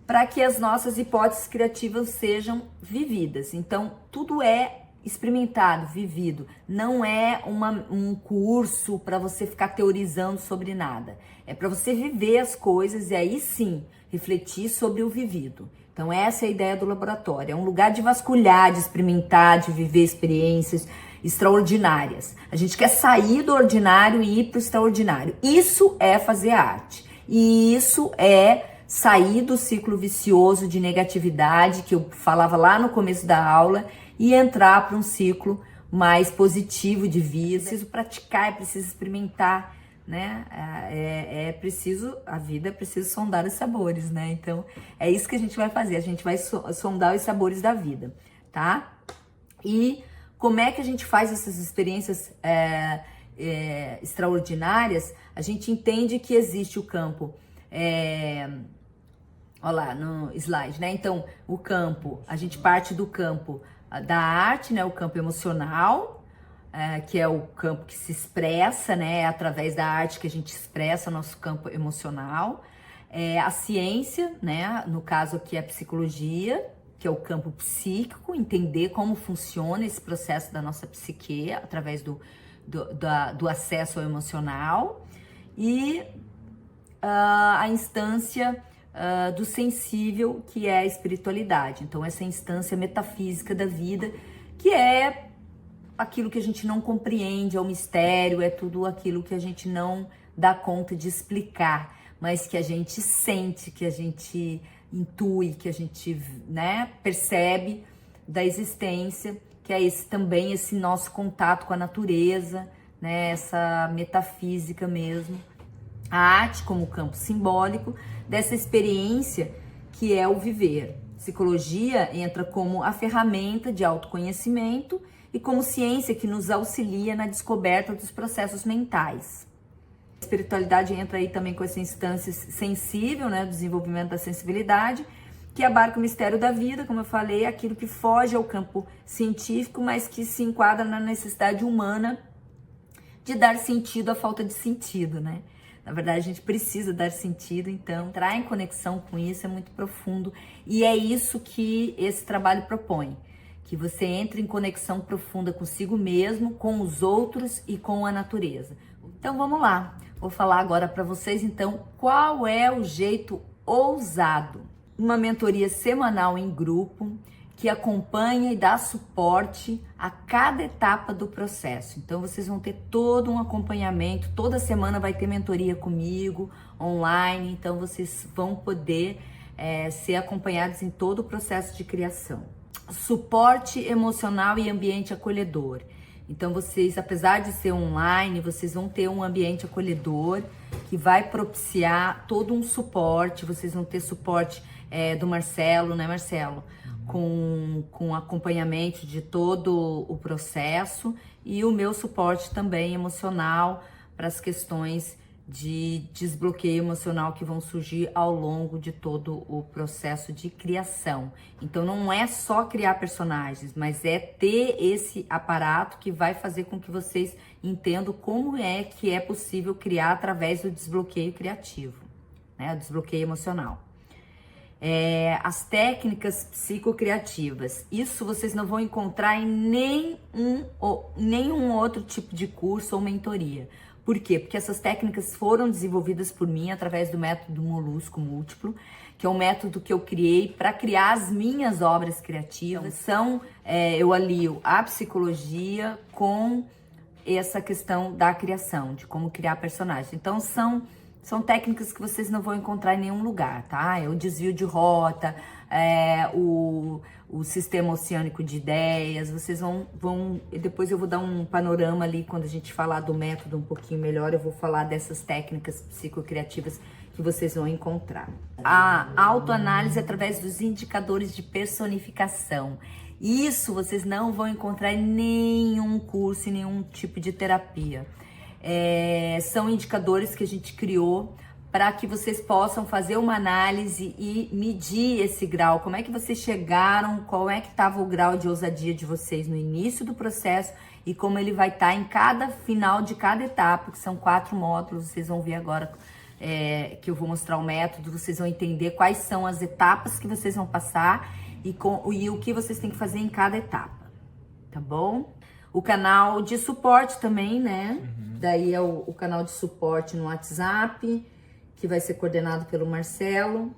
para que as nossas hipóteses criativas sejam vividas. Então, tudo é experimentado, vivido. Não é um curso para você ficar teorizando sobre nada. É para você viver as coisas e aí sim refletir sobre o vivido. Então essa é a ideia do laboratório. É um lugar de vasculhar, de experimentar, de viver experiências extraordinárias. A gente quer sair do ordinário e ir para o extraordinário. Isso é fazer arte. E isso é sair do ciclo vicioso de negatividade que eu falava lá no começo da aula e entrar para um ciclo mais positivo de vida. É preciso praticar, é preciso experimentar, né? É preciso, a vida é preciso sondar os sabores, né? Então, é isso que a gente vai fazer, a gente vai sondar os sabores da vida, tá? E como é que a gente faz essas experiências extraordinárias? A gente entende que existe o campo, olha lá no slide, né? Então, o campo, a gente parte do campo da arte, né? O campo emocional, que é o campo que se expressa, né? É através da arte que a gente expressa o nosso campo emocional. A ciência, né? No caso aqui é a psicologia, que é o campo psíquico, entender como funciona esse processo da nossa psique através do acesso ao emocional. E a instância do sensível, que é a espiritualidade. Então, essa instância metafísica da vida, que é aquilo que a gente não compreende, é o mistério, é tudo aquilo que a gente não dá conta de explicar, mas que a gente sente, que a gente intui, que a gente, né, percebe da existência, que é também esse nosso contato com a natureza, né, essa metafísica mesmo. A arte como campo simbólico dessa experiência que é o viver. Psicologia entra como a ferramenta de autoconhecimento e como ciência que nos auxilia na descoberta dos processos mentais. A espiritualidade entra aí também com essa instância sensível, né, do desenvolvimento da sensibilidade, que abarca o mistério da vida, como eu falei, aquilo que foge ao campo científico, mas que se enquadra na necessidade humana de dar sentido à falta de sentido, né? Na verdade, a gente precisa dar sentido, então entrar em conexão com isso é muito profundo e é isso que esse trabalho propõe, que você entre em conexão profunda consigo mesmo, com os outros e com a natureza. Então vamos lá, vou falar agora para vocês então qual é o jeito ousado. Uma mentoria semanal em grupo que acompanha e dá suporte a cada etapa do processo. Então vocês vão ter todo um acompanhamento, toda semana vai ter mentoria comigo, online, então vocês vão poder ser acompanhados em todo o processo de criação. Suporte emocional e ambiente acolhedor. Então vocês, apesar de ser online, vocês vão ter um ambiente acolhedor que vai propiciar todo um suporte, vocês vão ter suporte do Marcelo, né, Marcelo? Com acompanhamento de todo o processo e o meu suporte também emocional para as questões de desbloqueio emocional que vão surgir ao longo de todo o processo de criação. Então não é só criar personagens, mas é ter esse aparato que vai fazer com que vocês entendam como é que é possível criar através do desbloqueio criativo, né? O desbloqueio emocional. As técnicas psicocriativas. Isso vocês não vão encontrar em nenhum outro tipo de curso ou mentoria. Por quê? Porque essas técnicas foram desenvolvidas por mim através do método Molusco Múltiplo, que é um método que eu criei para criar as minhas obras criativas. Eu alio a psicologia com essa questão da criação, de como criar personagens. Então são técnicas que vocês não vão encontrar em nenhum lugar, tá? É o desvio de rota, o sistema oceânico de ideias, vocês vão... Depois eu vou dar um panorama ali, quando a gente falar do método um pouquinho melhor, eu vou falar dessas técnicas psicocriativas que vocês vão encontrar. A autoanálise através dos indicadores de personificação. Isso vocês não vão encontrar em nenhum curso, em nenhum tipo de terapia. São indicadores que a gente criou para que vocês possam fazer uma análise e medir esse grau. Como é que vocês chegaram, qual é que estava o grau de ousadia de vocês no início do processo e como ele vai estar em cada final de cada etapa, que são 4 módulos. Vocês vão ver agora que eu vou mostrar o método, vocês vão entender quais são as etapas que vocês vão passar e o que vocês têm que fazer em cada etapa. tá bom? O canal de suporte também, né? Daí é o canal de suporte no WhatsApp, que vai ser coordenado pelo Marcelo,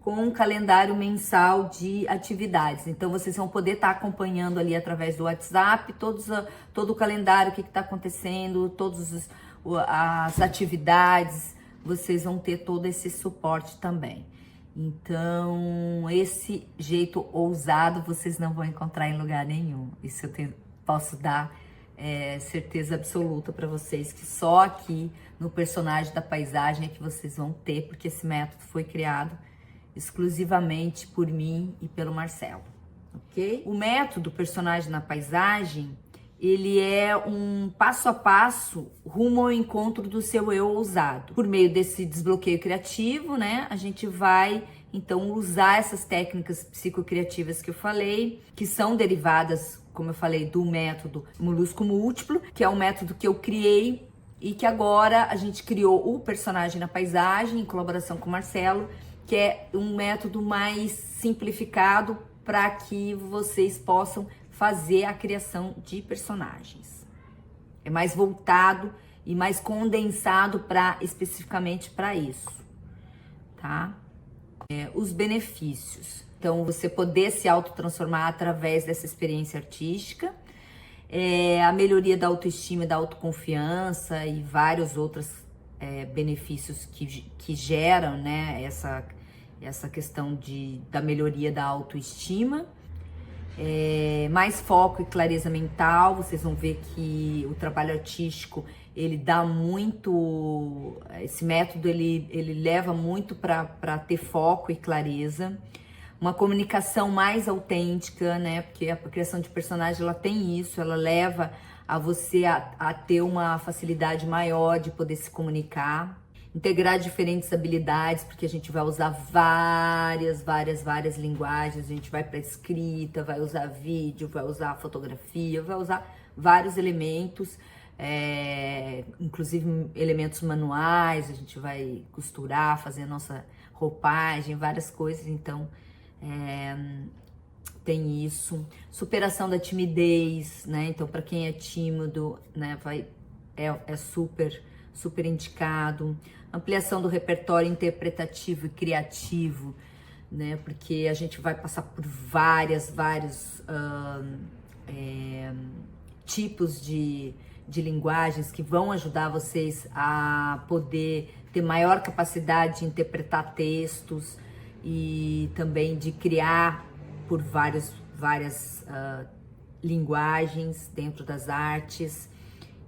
com um calendário mensal de atividades. Então, vocês vão poder estar acompanhando ali através do WhatsApp todo o calendário, o que está acontecendo, todas as atividades, vocês vão ter todo esse suporte também. Então, esse jeito ousado vocês não vão encontrar em lugar nenhum. Isso eu posso dar certeza absoluta para vocês, que só aqui no Personagem da Paisagem é que vocês vão ter, porque esse método foi criado exclusivamente por mim e pelo Marcelo, ok? O método Personagem na Paisagem, ele é um passo a passo rumo ao encontro do seu eu ousado. Por meio desse desbloqueio criativo, né, a gente vai então usar essas técnicas psicocriativas que eu falei, que são derivadas, como eu falei, do método Molusco Múltiplo, que é um método que eu criei e que agora a gente criou o Personagem na Paisagem, em colaboração com o Marcelo, que é um método mais simplificado para que vocês possam fazer a criação de personagens. É mais voltado e mais condensado especificamente para isso, tá? Os benefícios. Então, você poder se autotransformar através dessa experiência artística, a melhoria da autoestima e da autoconfiança e vários outros benefícios que geram, né, essa questão da melhoria da autoestima. Mais foco e clareza mental. Vocês vão ver que o trabalho artístico, ele dá muito, esse método ele leva muito para ter foco e clareza, uma comunicação mais autêntica, né? Porque a criação de personagem, ela tem isso, ela leva a você a ter uma facilidade maior de poder se comunicar, integrar diferentes habilidades, porque a gente vai usar várias linguagens. A gente vai para escrita, vai usar vídeo, vai usar fotografia, vai usar vários elementos, inclusive elementos manuais. A gente vai costurar, fazer a nossa roupagem, várias coisas. Então, tem isso. Superação da timidez, né? Então, para quem é tímido, né, é super indicado. Ampliação do repertório interpretativo e criativo, né? Porque a gente vai passar por vários tipos de linguagens que vão ajudar vocês a poder ter maior capacidade de interpretar textos e também de criar por várias linguagens dentro das artes.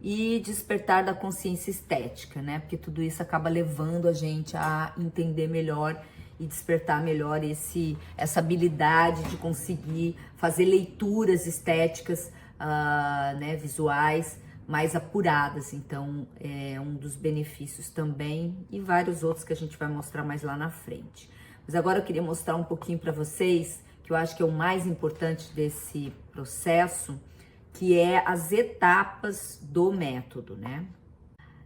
E despertar da consciência estética, né? Porque tudo isso acaba levando a gente a entender melhor e despertar melhor essa habilidade de conseguir fazer leituras estéticas, né, visuais mais apuradas. Então, é um dos benefícios também, e vários outros que a gente vai mostrar mais lá na frente. Mas agora eu queria mostrar um pouquinho para vocês, que eu acho que é o mais importante desse processo, que é as etapas do método, né?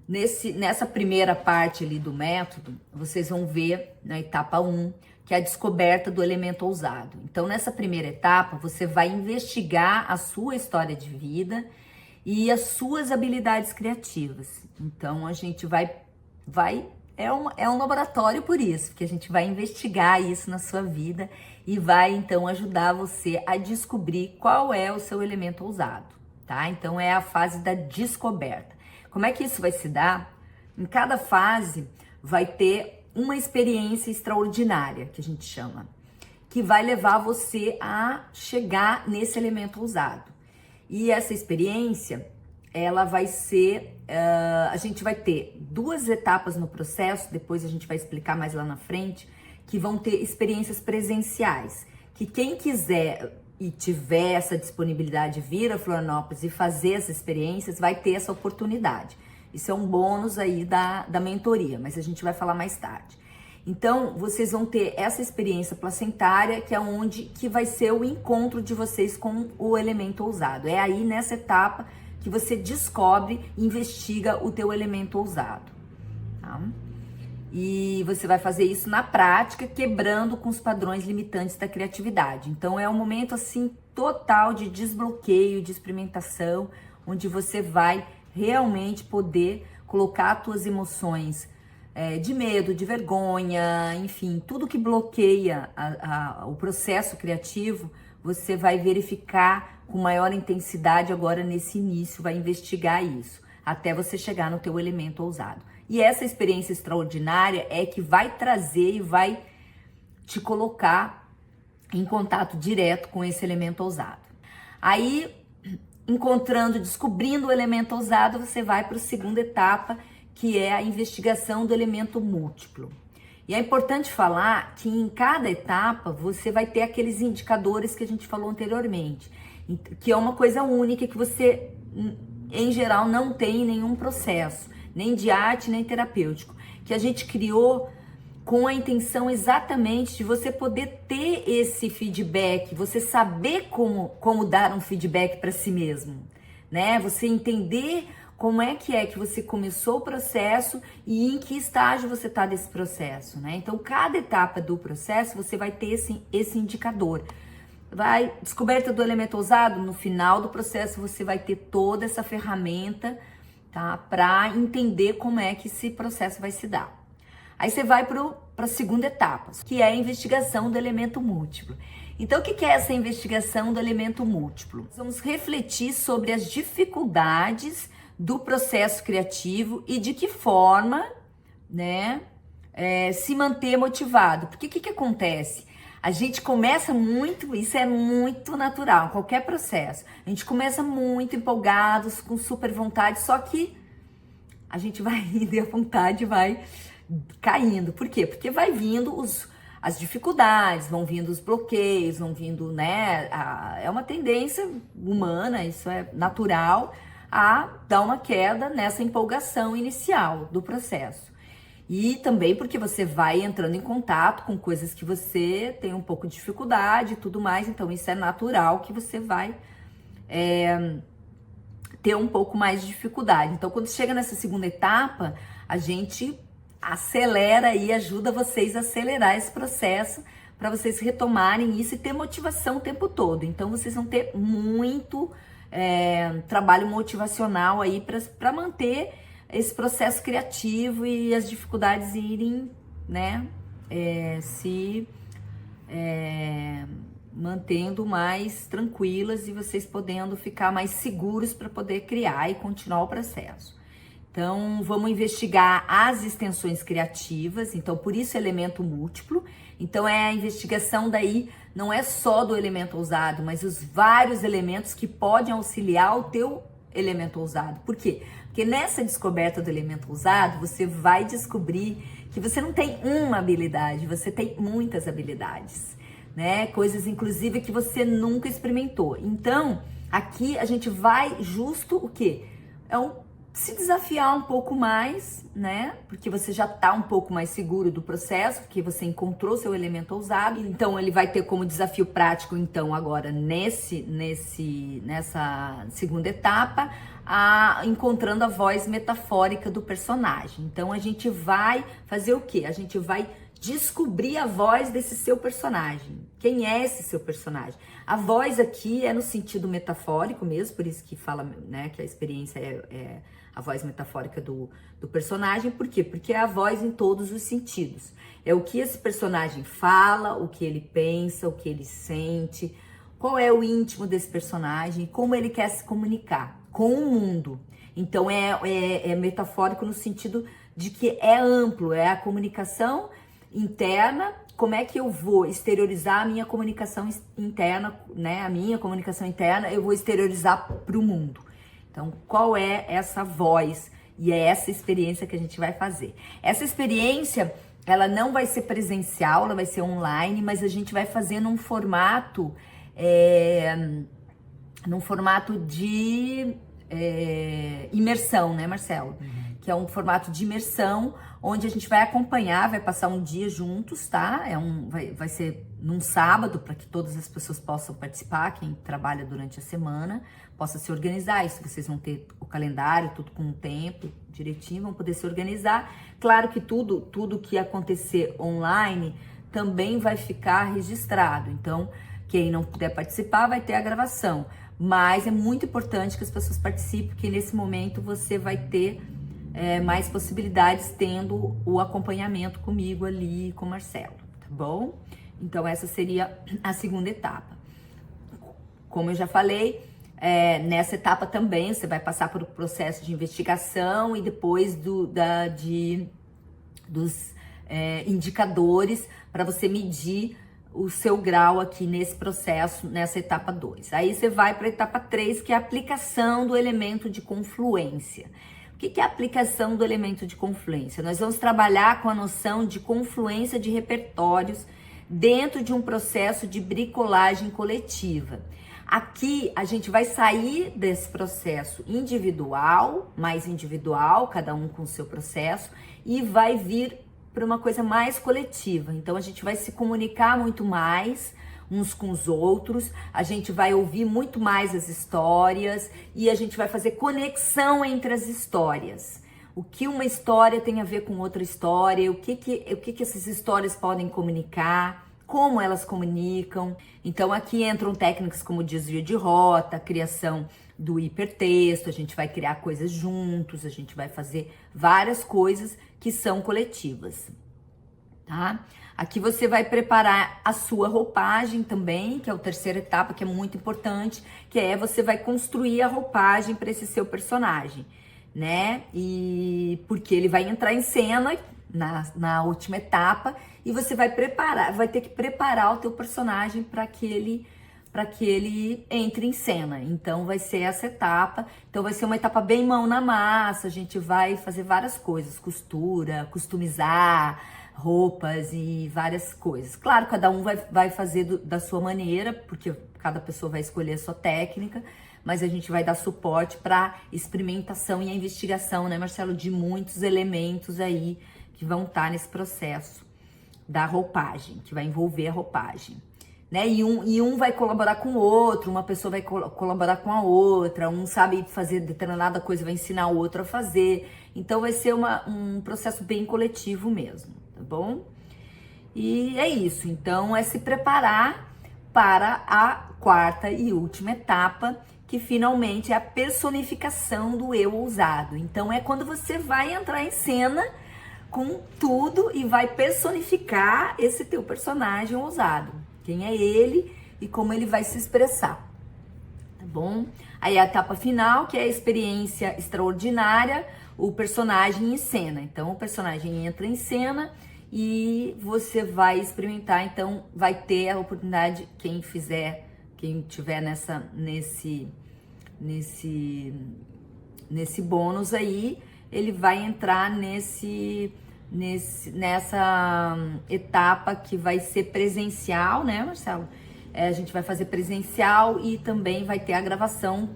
Nessa primeira parte ali do método, vocês vão ver na etapa 1, que é a descoberta do elemento ousado. Então, nessa primeira etapa, você vai investigar a sua história de vida e as suas habilidades criativas. Então, a gente é um laboratório por isso, porque a gente vai investigar isso na sua vida e vai, então, ajudar você a descobrir qual é o seu elemento ousado, tá? Então, é a fase da descoberta. Como é que isso vai se dar? Em cada fase, vai ter uma experiência extraordinária, que a gente chama, que vai levar você a chegar nesse elemento ousado. E essa experiência, ela vai ser... a gente vai ter 2 etapas no processo, depois a gente vai explicar mais lá na frente, que vão ter experiências presenciais, que quem quiser e tiver essa disponibilidade de vir a Florianópolis e fazer essas experiências, vai ter essa oportunidade. Isso é um bônus aí da mentoria, mas a gente vai falar mais tarde. Então, vocês vão ter essa experiência placentária, que é onde que vai ser o encontro de vocês com o elemento ousado. É aí, nessa etapa, que você descobre e investiga o teu elemento ousado, tá? E você vai fazer isso na prática, quebrando com os padrões limitantes da criatividade. Então, é um momento, assim, total de desbloqueio, de experimentação, onde você vai realmente poder colocar as tuas emoções de medo, de vergonha, enfim, tudo que bloqueia o processo criativo, você vai verificar com maior intensidade agora nesse início, vai investigar isso, até você chegar no teu elemento ousado. E essa experiência extraordinária é que vai trazer e vai te colocar em contato direto com esse elemento ousado. Aí, descobrindo o elemento ousado, você vai para a segunda etapa, que é a investigação do elemento múltiplo. E é importante falar que em cada etapa você vai ter aqueles indicadores que a gente falou anteriormente, que é uma coisa única que você, em geral, não tem em nenhum processo, nem de arte, nem terapêutico, que a gente criou com a intenção exatamente de você poder ter esse feedback, você saber como dar um feedback para si mesmo, né? Você entender como é que você começou o processo e em que estágio você está desse processo, né? Então, cada etapa do processo você vai ter esse indicador. Descoberta do elemento ousado, no final do processo você vai ter toda essa ferramenta, tá? Para entender como é que esse processo vai se dar. Aí você vai para a segunda etapa, que é a investigação do elemento múltiplo. Então, o que é essa investigação do elemento múltiplo? Vamos refletir sobre as dificuldades do processo criativo e de que forma, né, se manter motivado. Porque o que acontece? A gente começa muito, isso é muito natural, qualquer processo. A gente começa muito empolgados, com super vontade, só que a gente vai indo e a vontade vai caindo. Por quê? Porque vai vindo as dificuldades, vão vindo os bloqueios, vão vindo, né? É uma tendência humana, isso é natural, a dar uma queda nessa empolgação inicial do processo. E também porque você vai entrando em contato com coisas que você tem um pouco de dificuldade e tudo mais, então isso é natural que você vai ter um pouco mais de dificuldade. Então, quando chega nessa segunda etapa, a gente acelera e ajuda vocês a acelerar esse processo para vocês retomarem isso e ter motivação o tempo todo. Então, vocês vão ter muito trabalho motivacional aí para manter esse processo criativo e as dificuldades irem, né, se mantendo mais tranquilas e vocês podendo ficar mais seguros para poder criar e continuar o processo. Então, vamos investigar as extensões criativas, então por isso elemento múltiplo. Então, a investigação daí não é só do elemento ousado, mas os vários elementos que podem auxiliar o teu elemento ousado. Por quê? Porque nessa descoberta do elemento ousado, você vai descobrir que você não tem uma habilidade, você tem muitas habilidades, né? Coisas, inclusive, que você nunca experimentou. Então, aqui a gente vai justo o quê? Se desafiar um pouco mais, né? Porque você já tá um pouco mais seguro do processo, porque você encontrou seu elemento ousado. Então, ele vai ter como desafio prático, então, agora, nessa segunda etapa, encontrando a voz metafórica do personagem. Então, a gente vai fazer o quê? A gente vai descobrir a voz desse seu personagem. Quem é esse seu personagem? A voz aqui é no sentido metafórico mesmo, por isso que fala, né, que a experiência é a voz metafórica do personagem. Por quê? Porque é a voz em todos os sentidos. É o que esse personagem fala, o que ele pensa, o que ele sente, qual é o íntimo desse personagem, como ele quer se comunicar com o mundo. Então, é metafórico no sentido de que é amplo, é a comunicação interna. Como é que eu vou exteriorizar a minha comunicação interna, né? A minha comunicação interna eu vou exteriorizar para o mundo. Então, qual é essa voz? E é essa experiência que a gente vai fazer. Essa experiência, ela não vai ser presencial, ela vai ser online, mas a gente vai fazer num formato de imersão, né, Marcelo? Que é um formato de imersão, onde a gente vai acompanhar, vai passar um dia juntos, tá? Vai ser num sábado, para que todas as pessoas possam participar, quem trabalha durante a semana, possa se organizar. Isso, vocês vão ter o calendário, tudo com o tempo direitinho, vão poder se organizar. Claro que tudo que acontecer online também vai ficar registrado. Então, Quem não puder participar vai ter a gravação, mas é muito importante que as pessoas participem, porque nesse momento você vai ter mais possibilidades tendo o acompanhamento comigo ali, com o Marcelo, tá bom? Então essa seria a segunda etapa. Como eu já falei, nessa etapa também você vai passar por um processo de investigação e depois dos indicadores para você medir o seu grau aqui nesse processo, nessa etapa 2. Aí você vai para a etapa 3, que é a aplicação do elemento de confluência. O que é a aplicação do elemento de confluência? Nós vamos trabalhar com a noção de confluência de repertórios dentro de um processo de bricolagem coletiva. Aqui a gente vai sair desse processo individual, mais individual, cada um com o seu processo, e vai vir para uma coisa mais coletiva. Então a gente vai se comunicar muito mais uns com os outros, a gente vai ouvir muito mais as histórias e a gente vai fazer conexão entre as histórias. O que uma história tem a ver com outra história, o que essas histórias podem comunicar, como elas comunicam. Então aqui entram técnicas como desvio de rota, criação do hipertexto, a gente vai criar coisas juntos, a gente vai fazer várias coisas que são coletivas, tá? Aqui você vai preparar a sua roupagem também, que é a terceira etapa, que é muito importante, que é você vai construir a roupagem para esse seu personagem, né? E porque ele vai entrar em cena na última etapa e você vai ter que preparar o teu personagem para que ele entre em cena. Então vai ser essa etapa. Então vai ser uma etapa bem mão na massa, a gente vai fazer várias coisas, costura, customizar roupas e várias coisas. Claro, cada um vai fazer da sua maneira, porque cada pessoa vai escolher a sua técnica, mas a gente vai dar suporte para experimentação e a investigação, né, Marcelo, de muitos elementos aí que vão estar nesse processo da roupagem, que vai envolver a roupagem. Né? E um vai colaborar com o outro, uma pessoa vai colaborar com a outra, um sabe fazer determinada coisa, vai ensinar o outro a fazer. Então vai ser um processo bem coletivo mesmo, tá bom? E é isso, então é se preparar para a quarta e última etapa, que finalmente é a personificação do eu ousado. Então é quando você vai entrar em cena com tudo e vai personificar esse teu personagem ousado. Quem é ele e como ele vai se expressar, tá bom? Aí a etapa final, que é a experiência extraordinária, o personagem em cena. Então, o personagem entra em cena e você vai experimentar. Então, vai ter a oportunidade, quem tiver nesse bônus aí, ele vai entrar nessa etapa que vai ser presencial, né, Marcelo? A gente vai fazer presencial e também vai ter a gravação,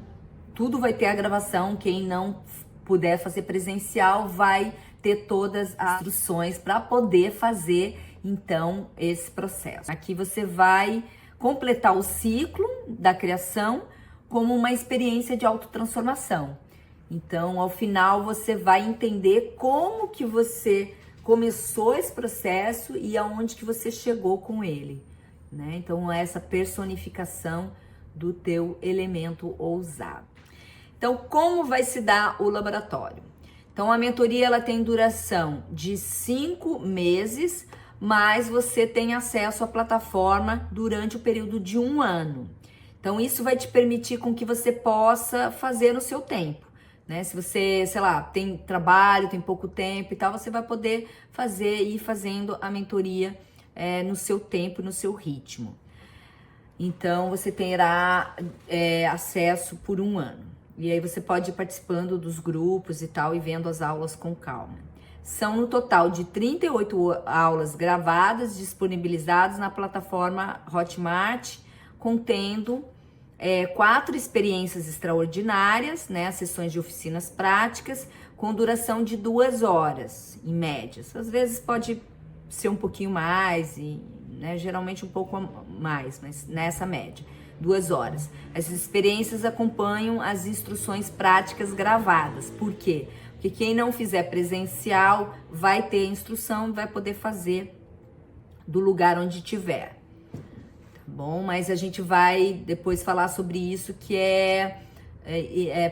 tudo vai ter a gravação. Quem não puder fazer presencial vai ter todas as instruções para poder fazer, então, esse processo. Aqui você vai completar o ciclo da criação como uma experiência de autotransformação. Então, ao final, você vai entender como que você começou esse processo e aonde que você chegou com ele, né? Então, essa personificação do teu elemento ousado. Então, como vai se dar o laboratório? Então, a mentoria ela tem duração de 5 meses, mas você tem acesso à plataforma durante o período de 1 ano. Então, isso vai te permitir com que você possa fazer no seu tempo. Né? Se você, sei lá, tem trabalho, tem pouco tempo e tal, você vai poder ir fazendo a mentoria no seu tempo, no seu ritmo. Então, você terá acesso por 1 ano. E aí você pode ir participando dos grupos e tal e vendo as aulas com calma. São no total de 38 aulas gravadas, disponibilizadas na plataforma Hotmart, contendo 4 experiências extraordinárias, né, sessões de oficinas práticas, com duração de 2 horas, em média. Às vezes pode ser um pouquinho mais, né, geralmente um pouco mais, mas nessa média, 2 horas. Essas experiências acompanham as instruções práticas gravadas. Por quê? Porque quem não fizer presencial vai ter a instrução e vai poder fazer do lugar onde tiver. Tá bom? Mas a gente vai depois falar sobre isso, que é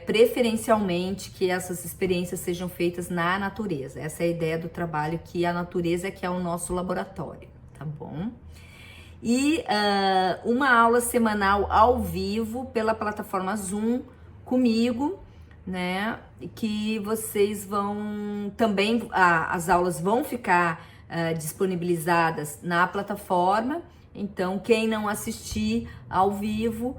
preferencialmente que essas experiências sejam feitas na natureza. Essa é a ideia do trabalho, que a natureza é que é o nosso laboratório, tá bom? E uma aula semanal ao vivo pela plataforma Zoom comigo, né? Que vocês vão também, as aulas vão ficar disponibilizadas na plataforma. Então, quem não assistir ao vivo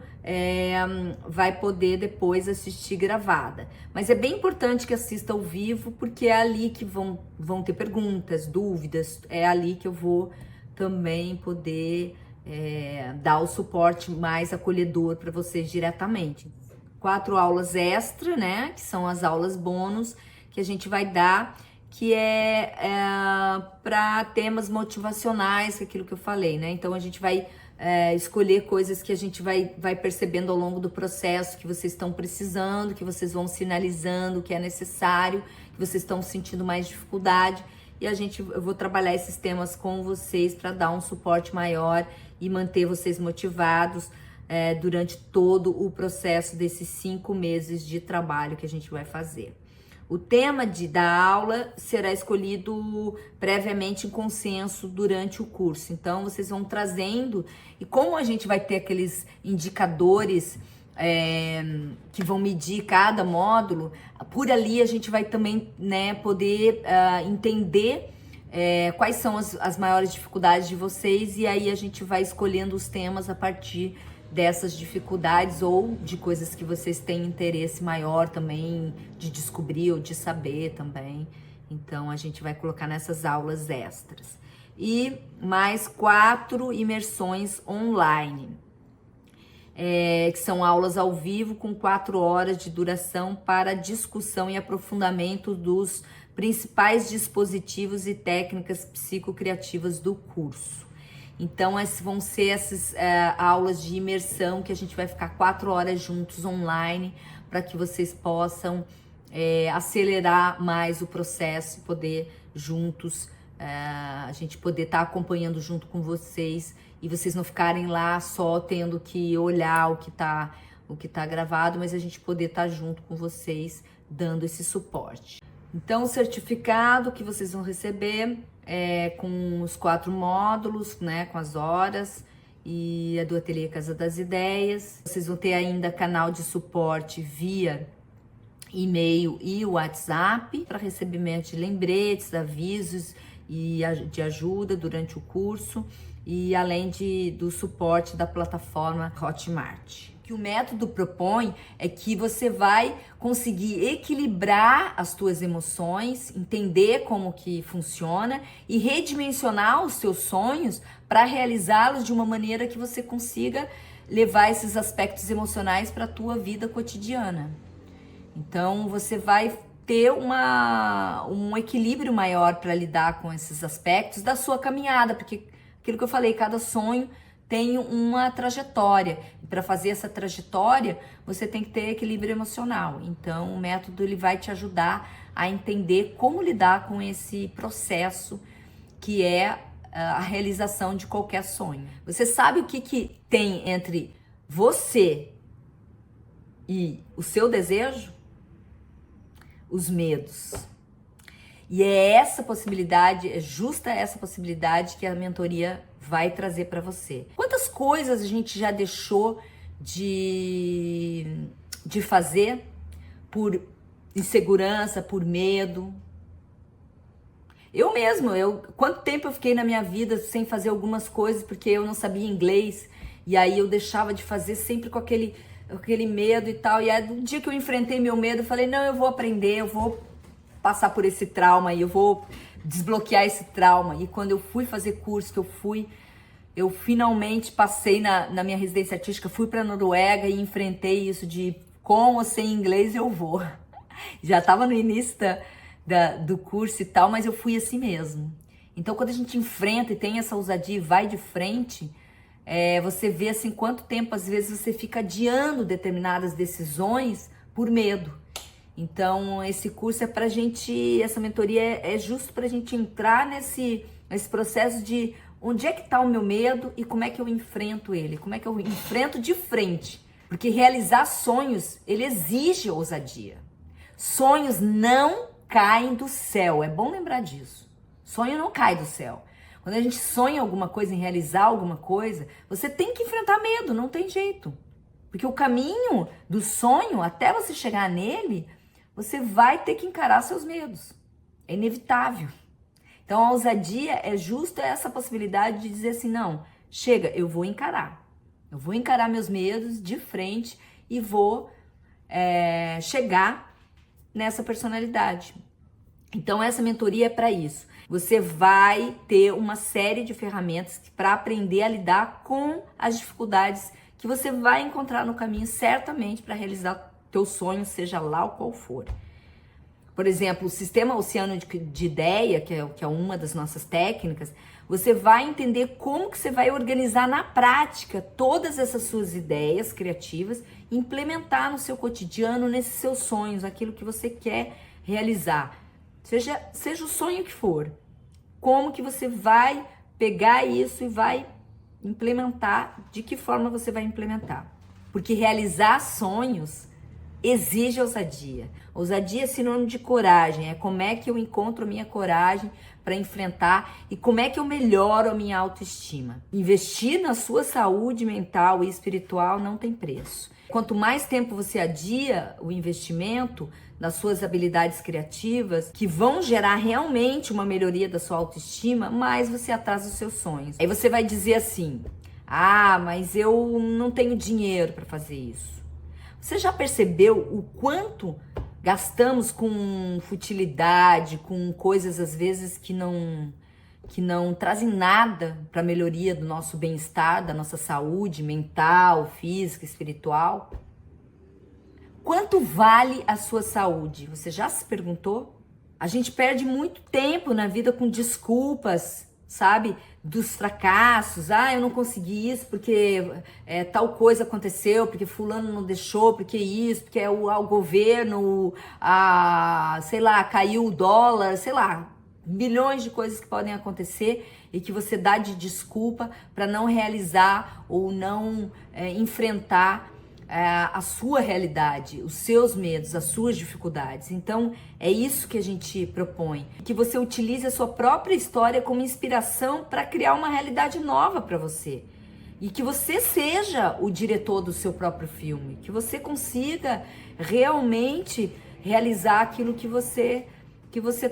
vai poder depois assistir gravada. Mas é bem importante que assista ao vivo, porque é ali que vão ter perguntas, dúvidas, é ali que eu vou também poder dar o suporte mais acolhedor para vocês diretamente. 4 aulas extra, né? Que são as aulas bônus que a gente vai dar, que para temas motivacionais, aquilo que eu falei, né? Então a gente vai escolher coisas que a gente vai percebendo ao longo do processo que vocês estão precisando, que vocês vão sinalizando que é necessário, que vocês estão sentindo mais dificuldade, e eu vou trabalhar esses temas com vocês para dar um suporte maior e manter vocês motivados durante todo o processo desses 5 meses de trabalho que a gente vai fazer. O tema da aula será escolhido previamente em consenso durante o curso. Então, vocês vão trazendo, e como a gente vai ter aqueles indicadores que vão medir cada módulo, por ali a gente vai também, né, poder entender quais são as maiores dificuldades de vocês, e aí a gente vai escolhendo os temas a partir dessas dificuldades ou de coisas que vocês têm interesse maior também de descobrir ou de saber também. Então a gente vai colocar nessas aulas extras. E mais 4 imersões online, que são aulas ao vivo com 4 horas de duração para discussão e aprofundamento dos principais dispositivos e técnicas psicocriativas do curso. Então, essas vão ser essas aulas de imersão que a gente vai ficar 4 horas juntos online, para que vocês possam acelerar mais o processo e poder juntos, a gente poder estar acompanhando junto com vocês, e vocês não ficarem lá só tendo que olhar o que tá gravado, mas a gente poder estar junto com vocês dando esse suporte. Então, o certificado que vocês vão receber com os 4 módulos, né, com as horas, e do Ateliê Casa das Ideias. Vocês vão ter ainda canal de suporte via e-mail e WhatsApp para recebimento de lembretes, avisos e de ajuda durante o curso, e além do suporte da plataforma Hotmart. O que o método propõe é que você vai conseguir equilibrar as tuas emoções, entender como que funciona e redimensionar os seus sonhos para realizá-los de uma maneira que você consiga levar esses aspectos emocionais para a tua vida cotidiana. Então você vai ter um equilíbrio maior para lidar com esses aspectos da sua caminhada, porque aquilo que eu falei, cada sonho tem uma trajetória, e para fazer essa trajetória você tem que ter equilíbrio emocional. Então o método ele vai te ajudar a entender como lidar com esse processo que é a realização de qualquer sonho. Você sabe o que tem entre você e o seu desejo? Os medos. E é essa possibilidade, é justa essa possibilidade que a mentoria vai trazer para você. Quantas coisas a gente já deixou de fazer por insegurança, por medo? Eu mesmo, quanto tempo eu fiquei na minha vida sem fazer algumas coisas porque eu não sabia inglês, e aí eu deixava de fazer sempre com aquele medo e tal, e aí no dia que eu enfrentei meu medo, eu falei, não, eu vou aprender, eu vou passar por esse trauma e eu vou desbloquear esse trauma. E quando eu fui fazer curso, eu finalmente passei na minha residência artística, fui para Noruega e enfrentei isso de com ou sem inglês eu vou. Já estava no início do curso e tal, mas eu fui assim mesmo. Então quando a gente enfrenta e tem essa ousadia e vai de frente, você vê assim quanto tempo às vezes você fica adiando determinadas decisões por medo. Então esse curso essa mentoria é justo pra gente entrar nesse processo de onde é que está o meu medo e como é que eu enfrento ele, como é que eu enfrento de frente. Porque realizar sonhos, ele exige ousadia. Sonhos não caem do céu, é bom lembrar disso. Sonho não cai do céu. Quando a gente sonha alguma coisa, em realizar alguma coisa, você tem que enfrentar medo, não tem jeito. Porque o caminho do sonho, até você chegar nele, você vai ter que encarar seus medos. É inevitável. Então a ousadia é justo essa possibilidade de dizer assim, não, chega, eu vou encarar. Eu vou encarar meus medos de frente e vou chegar nessa personalidade. Então essa mentoria é para isso. Você vai ter uma série de ferramentas para aprender a lidar com as dificuldades que você vai encontrar no caminho, certamente, para realizar teu sonho, seja lá o qual for. Por exemplo, o sistema oceano de ideia, que é uma das nossas técnicas, você vai entender como que você vai organizar na prática todas essas suas ideias criativas, implementar no seu cotidiano, nesses seus sonhos, aquilo que você quer realizar. Seja o sonho que for, como que você vai pegar isso e vai implementar, de que forma você vai implementar. Porque realizar sonhos exige ousadia. Ousadia é sinônimo de coragem, é como é que eu encontro a minha coragem para enfrentar e como é que eu melhoro a minha autoestima. Investir na sua saúde mental e espiritual não tem preço. Quanto mais tempo você adia o investimento nas suas habilidades criativas, que vão gerar realmente uma melhoria da sua autoestima, mais você atrasa os seus sonhos. Aí você vai dizer assim, mas eu não tenho dinheiro para fazer isso. Você já percebeu o quanto gastamos com futilidade, com coisas às vezes que não trazem nada para a melhoria do nosso bem-estar, da nossa saúde mental, física, espiritual? Quanto vale a sua saúde? Você já se perguntou? A gente perde muito tempo na vida com desculpas, sabe? Dos fracassos. Eu não consegui isso porque tal coisa aconteceu, porque fulano não deixou, porque isso, porque é o governo, sei lá, caiu o dólar, sei lá, milhões de coisas que podem acontecer e que você dá de desculpa para não realizar ou não enfrentar a sua realidade, os seus medos, as suas dificuldades. Então, é isso que a gente propõe. Que você utilize a sua própria história como inspiração para criar uma realidade nova para você. E que você seja o diretor do seu próprio filme. Que você consiga realmente realizar aquilo que você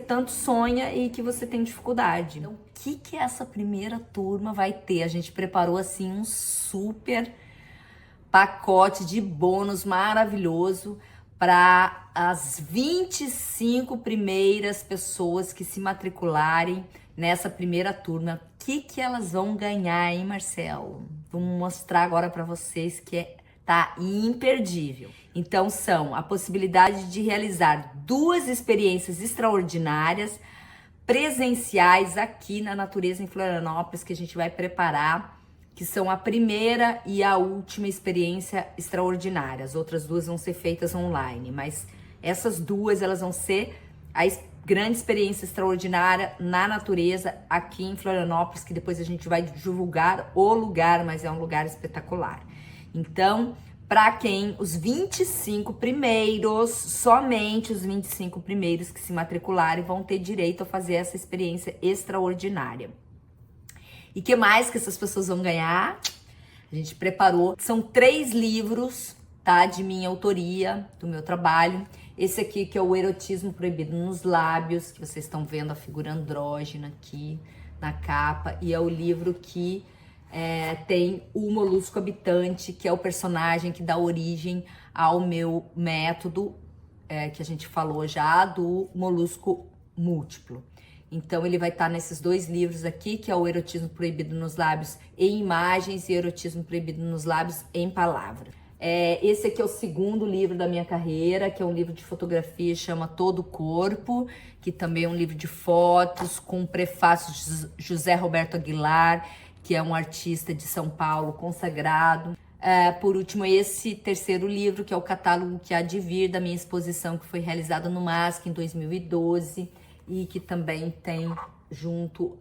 tanto sonha e que você tem dificuldade. Então, o que essa primeira turma vai ter? A gente preparou, assim, um super pacote de bônus maravilhoso para as 25 primeiras pessoas que se matricularem nessa primeira turma. O que elas vão ganhar, hein, Marcelo? Vou mostrar agora para vocês que tá imperdível. Então, são a possibilidade de realizar 2 experiências extraordinárias presenciais aqui na Natureza em Florianópolis, que a gente vai preparar, que são a primeira e a última experiência extraordinária. As outras 2 vão ser feitas online, mas essas 2 elas vão ser a grande experiência extraordinária na natureza aqui em Florianópolis, que depois a gente vai divulgar o lugar, mas é um lugar espetacular. Então, para quem os 25 primeiros, somente os 25 primeiros que se matricularem vão ter direito a fazer essa experiência extraordinária. E que mais que essas pessoas vão ganhar? A gente preparou, são 3 livros, tá? De minha autoria, do meu trabalho. Esse aqui que é o Erotismo Proibido nos Lábios, que vocês estão vendo a figura andrógena aqui na capa. E é o livro que tem o Molusco Habitante, que é o personagem que dá origem ao meu método, que a gente falou já, do molusco múltiplo. Então, ele vai estar nesses 2 livros aqui, que é o Erotismo Proibido nos Lábios em Imagens e Erotismo Proibido nos Lábios em Palavras. Esse aqui é o 2º livro da minha carreira, que é um livro de fotografia, chama Todo o Corpo, que também é um livro de fotos, com um prefácio de José Roberto Aguilar, que é um artista de São Paulo consagrado. Por último, esse 3º livro, que é o Catálogo que Há de Vir, da minha exposição, que foi realizada no MASC em 2012, e que também tem junto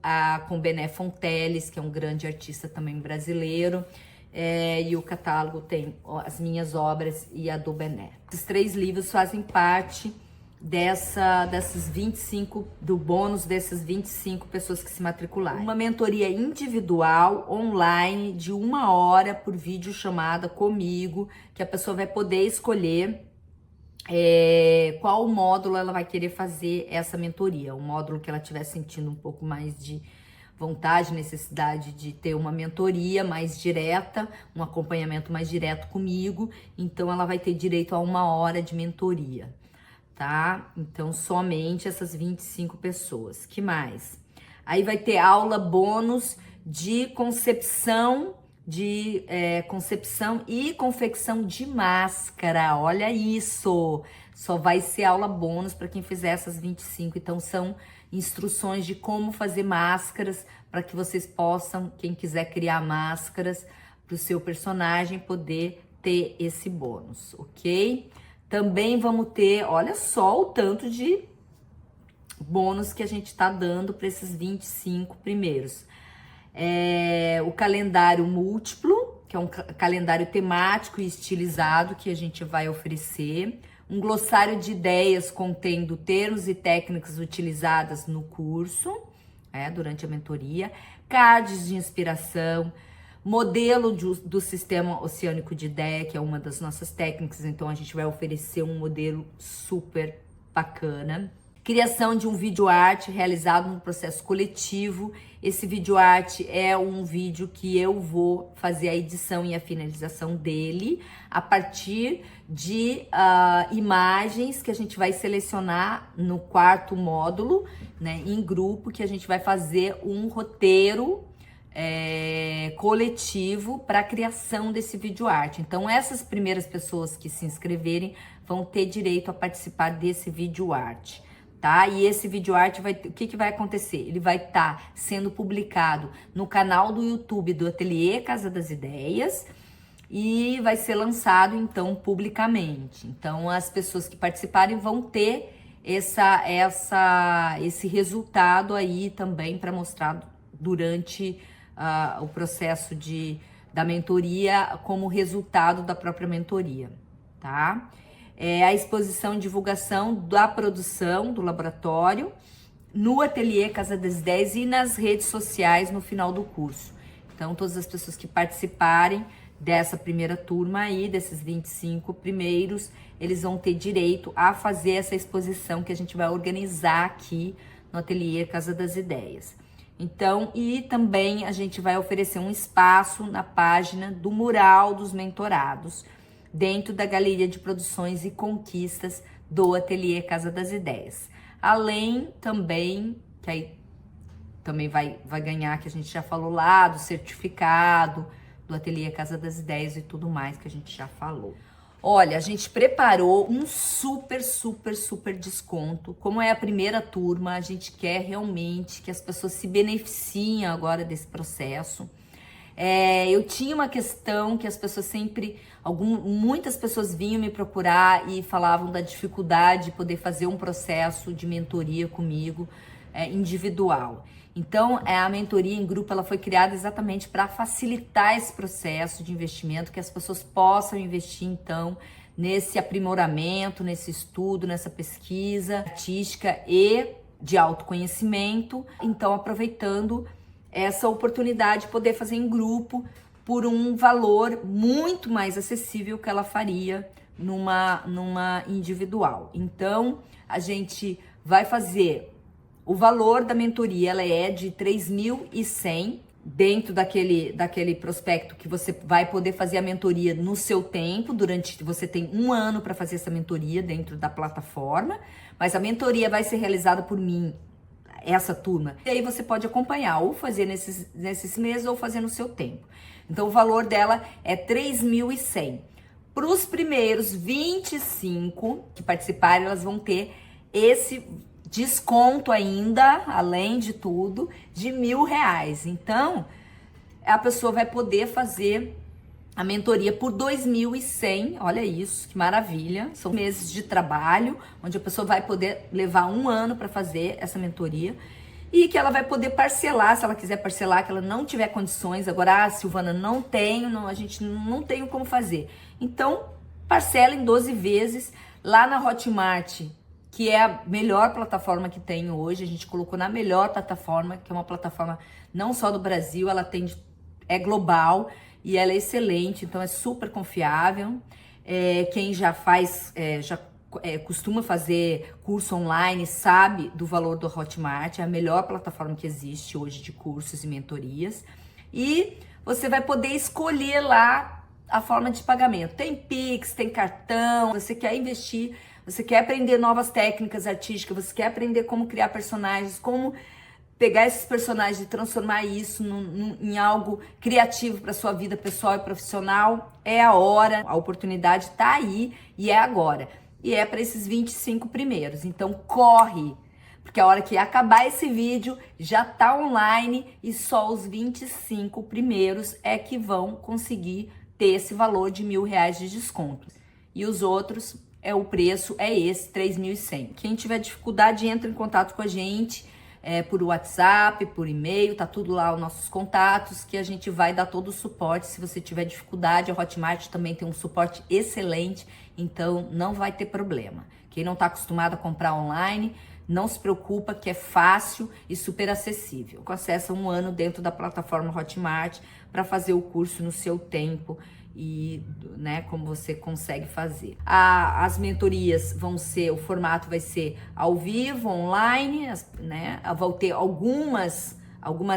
com Bené Fonteles, que é um grande artista também brasileiro, e o catálogo tem as minhas obras e a do Bené. Esses 3 livros fazem parte desses 25, do bônus dessas 25 pessoas que se matricularam. Uma mentoria individual, online, de 1 hora por vídeo chamada comigo, que a pessoa vai poder escolher qual módulo ela vai querer fazer essa mentoria. O módulo que ela estiver sentindo um pouco mais de vontade, necessidade de ter uma mentoria mais direta, um acompanhamento mais direto comigo, então ela vai ter direito a 1 hora de mentoria. Tá? Então, somente essas 25 pessoas. Que mais? Aí vai ter aula bônus de concepção e confecção de máscara. Olha isso! Só vai ser aula bônus para quem fizer essas 25. Então, são instruções de como fazer máscaras para que vocês possam, quem quiser criar máscaras para o seu personagem, poder ter esse bônus, ok? Também vamos ter, olha só o tanto de bônus que a gente está dando para esses 25 primeiros. O calendário múltiplo, que é um calendário temático e estilizado que a gente vai oferecer. Um glossário de ideias contendo termos e técnicas utilizadas no curso, durante a mentoria. Cards de inspiração. Modelo do sistema oceânico de ideia, que é uma das nossas técnicas, então a gente vai oferecer um modelo super bacana. Criação de um vídeo arte realizado no processo coletivo. Esse vídeo arte é um vídeo que eu vou fazer a edição e a finalização dele a partir de imagens que a gente vai selecionar no 4º módulo, né, em grupo, que a gente vai fazer um roteiro coletivo para a criação desse vídeo arte. Então, essas primeiras pessoas que se inscreverem vão ter direito a participar desse vídeo arte, tá? E esse vídeo arte o que vai acontecer? Ele vai estar sendo publicado no canal do YouTube do Ateliê Casa das Ideias e vai ser lançado, então, publicamente. Então, as pessoas que participarem vão ter esse resultado aí também para mostrar durante o processo da mentoria como resultado da própria mentoria, tá? A exposição e divulgação da produção do laboratório no Ateliê Casa das Ideias e nas redes sociais no final do curso. Então, todas as pessoas que participarem dessa primeira turma aí, desses 25 primeiros, eles vão ter direito a fazer essa exposição que a gente vai organizar aqui no Ateliê Casa das Ideias. Então, e também a gente vai oferecer um espaço na página do Mural dos Mentorados, dentro da Galeria de Produções e Conquistas do Ateliê Casa das Ideias. Além também, que aí também vai ganhar, que a gente já falou lá, do certificado do Ateliê Casa das Ideias e tudo mais que a gente já falou. Olha, a gente preparou um super desconto. Como é a primeira turma, a gente quer realmente que as pessoas se beneficiem agora desse processo. Eu tinha uma questão que as pessoas muitas pessoas vinham me procurar e falavam da dificuldade de poder fazer um processo de mentoria comigo individual. Então, a mentoria em grupo ela foi criada exatamente para facilitar esse processo de investimento, que as pessoas possam investir, então, nesse aprimoramento, nesse estudo, nessa pesquisa artística e de autoconhecimento. Então, aproveitando essa oportunidade de poder fazer em grupo por um valor muito mais acessível que ela faria numa individual. Então, a gente vai fazer o valor da mentoria, ela é de R$ 3.100, dentro daquele prospecto que você vai poder fazer a mentoria no seu tempo, você tem 1 ano para fazer essa mentoria dentro da plataforma, mas a mentoria vai ser realizada por mim, essa turma, e aí você pode acompanhar, ou fazer nesses meses, ou fazer no seu tempo. Então, o valor dela é R$ 3.100. Para os primeiros 25 que participarem, elas vão ter esse desconto ainda, além de tudo, de R$ 1.000. Então, a pessoa vai poder fazer a mentoria por R$ 2.100. Olha isso, que maravilha. São meses de trabalho, onde a pessoa vai poder levar 1 ano para fazer essa mentoria. e que ela vai poder parcelar, se ela quiser parcelar, que ela não tiver condições. Agora, Silvana, não tenho, não, a gente não tem como fazer. Então, parcela em 12 vezes lá na Hotmart, que é a melhor plataforma que tem hoje. A gente colocou na melhor plataforma, que é uma plataforma não só do Brasil, ela é global e ela é excelente, então é super confiável. Quem já faz, costuma fazer curso online, sabe do valor do Hotmart, é a melhor plataforma que existe hoje de cursos e mentorias. E você vai poder escolher lá a forma de pagamento. Tem Pix, tem cartão, você quer investir, você quer aprender novas técnicas artísticas, você quer aprender como criar personagens, como pegar esses personagens e transformar isso em algo criativo para sua vida pessoal e profissional. É a hora, a oportunidade está aí e é agora. E é para esses 25 primeiros. Então corre, porque a hora que acabar esse vídeo já tá online e só os 25 primeiros é que vão conseguir ter esse valor de R$1.000 de desconto. E os outros, o preço é esse, 3.100. Quem tiver dificuldade, entra em contato com a gente por WhatsApp, por e-mail, tá tudo lá os nossos contatos, que a gente vai dar todo o suporte. Se você tiver dificuldade, a Hotmart também tem um suporte excelente, então não vai ter problema. Quem não está acostumado a comprar online, não se preocupa, que é fácil e super acessível. Acessa 1 ano dentro da plataforma Hotmart para fazer o curso no seu tempo e, né, como você consegue fazer. As mentorias o formato vai ser ao vivo, online, né? Vão ter algumas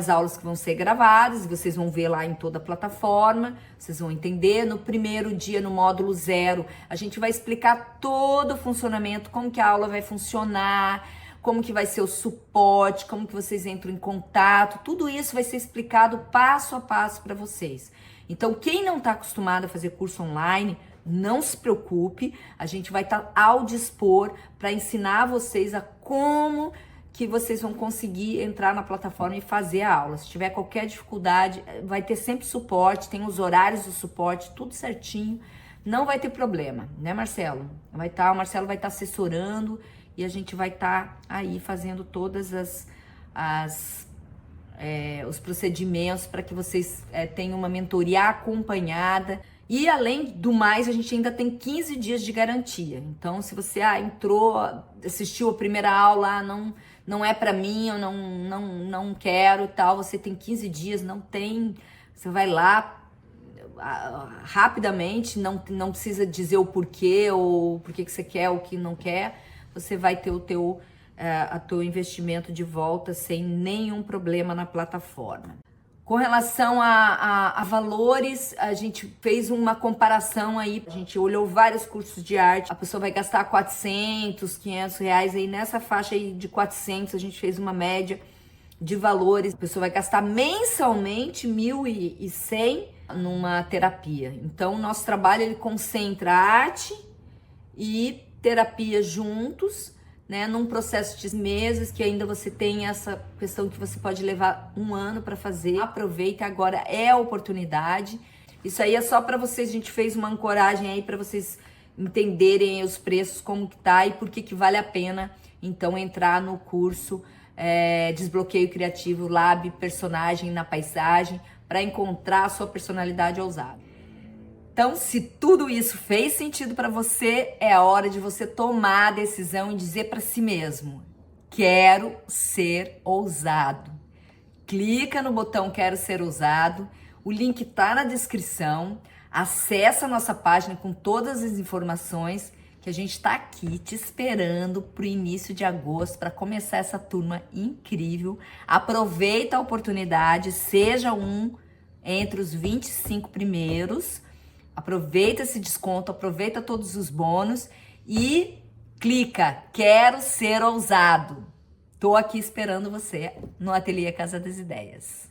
aulas que vão ser gravadas, vocês vão ver lá em toda a plataforma, vocês vão entender. No primeiro dia, no módulo 0, a gente vai explicar todo o funcionamento, como que a aula vai funcionar, como que vai ser o suporte, como que vocês entram em contato, tudo isso vai ser explicado passo a passo para vocês. Então, quem não está acostumado a fazer curso online, não se preocupe, a gente vai estar ao dispor para ensinar vocês a como que vocês vão conseguir entrar na plataforma e fazer a aula. Se tiver qualquer dificuldade, vai ter sempre suporte, tem os horários do suporte, tudo certinho, não vai ter problema, né, Marcelo? O Marcelo vai estar assessorando e a gente vai estar aí fazendo todas os procedimentos para que vocês tenham uma mentoria acompanhada. E além do mais, a gente ainda tem 15 dias de garantia. Então, se você entrou, assistiu a primeira aula, não é para mim, eu não quero e tal, você tem 15 dias, você vai lá rapidamente, não precisa dizer o porquê ou por que você quer ou o que não quer, você vai ter o teu investimento de volta sem nenhum problema na plataforma. Com relação a valores, a gente fez uma comparação aí, a gente olhou vários cursos de arte, a pessoa vai gastar 400, 500 reais, aí nessa faixa aí de 400 a gente fez uma média de valores, a pessoa vai gastar mensalmente 1.100 numa terapia. Então o nosso trabalho ele concentra arte e terapia juntos, né, num processo de meses, que ainda você tem essa questão que você pode levar 1 ano para fazer. Aproveita, agora é a oportunidade. Isso aí é só para vocês, a gente fez uma ancoragem aí para vocês entenderem os preços, como que tá e por que vale a pena, então, entrar no curso Desbloqueio Criativo Lab Personagem na Paisagem, para encontrar a sua personalidade ousada. Então, se tudo isso fez sentido para você, é a hora de você tomar a decisão e dizer para si mesmo: quero ser ousado. Clica no botão Quero Ser Ousado, o link tá na descrição, acessa a nossa página com todas as informações, que a gente está aqui te esperando pro início de agosto para começar essa turma incrível. Aproveita a oportunidade, seja entre os 25 primeiros. Aproveita esse desconto, aproveita todos os bônus e clica, quero ser ousado. Tô aqui esperando você no Ateliê Casa das Ideias.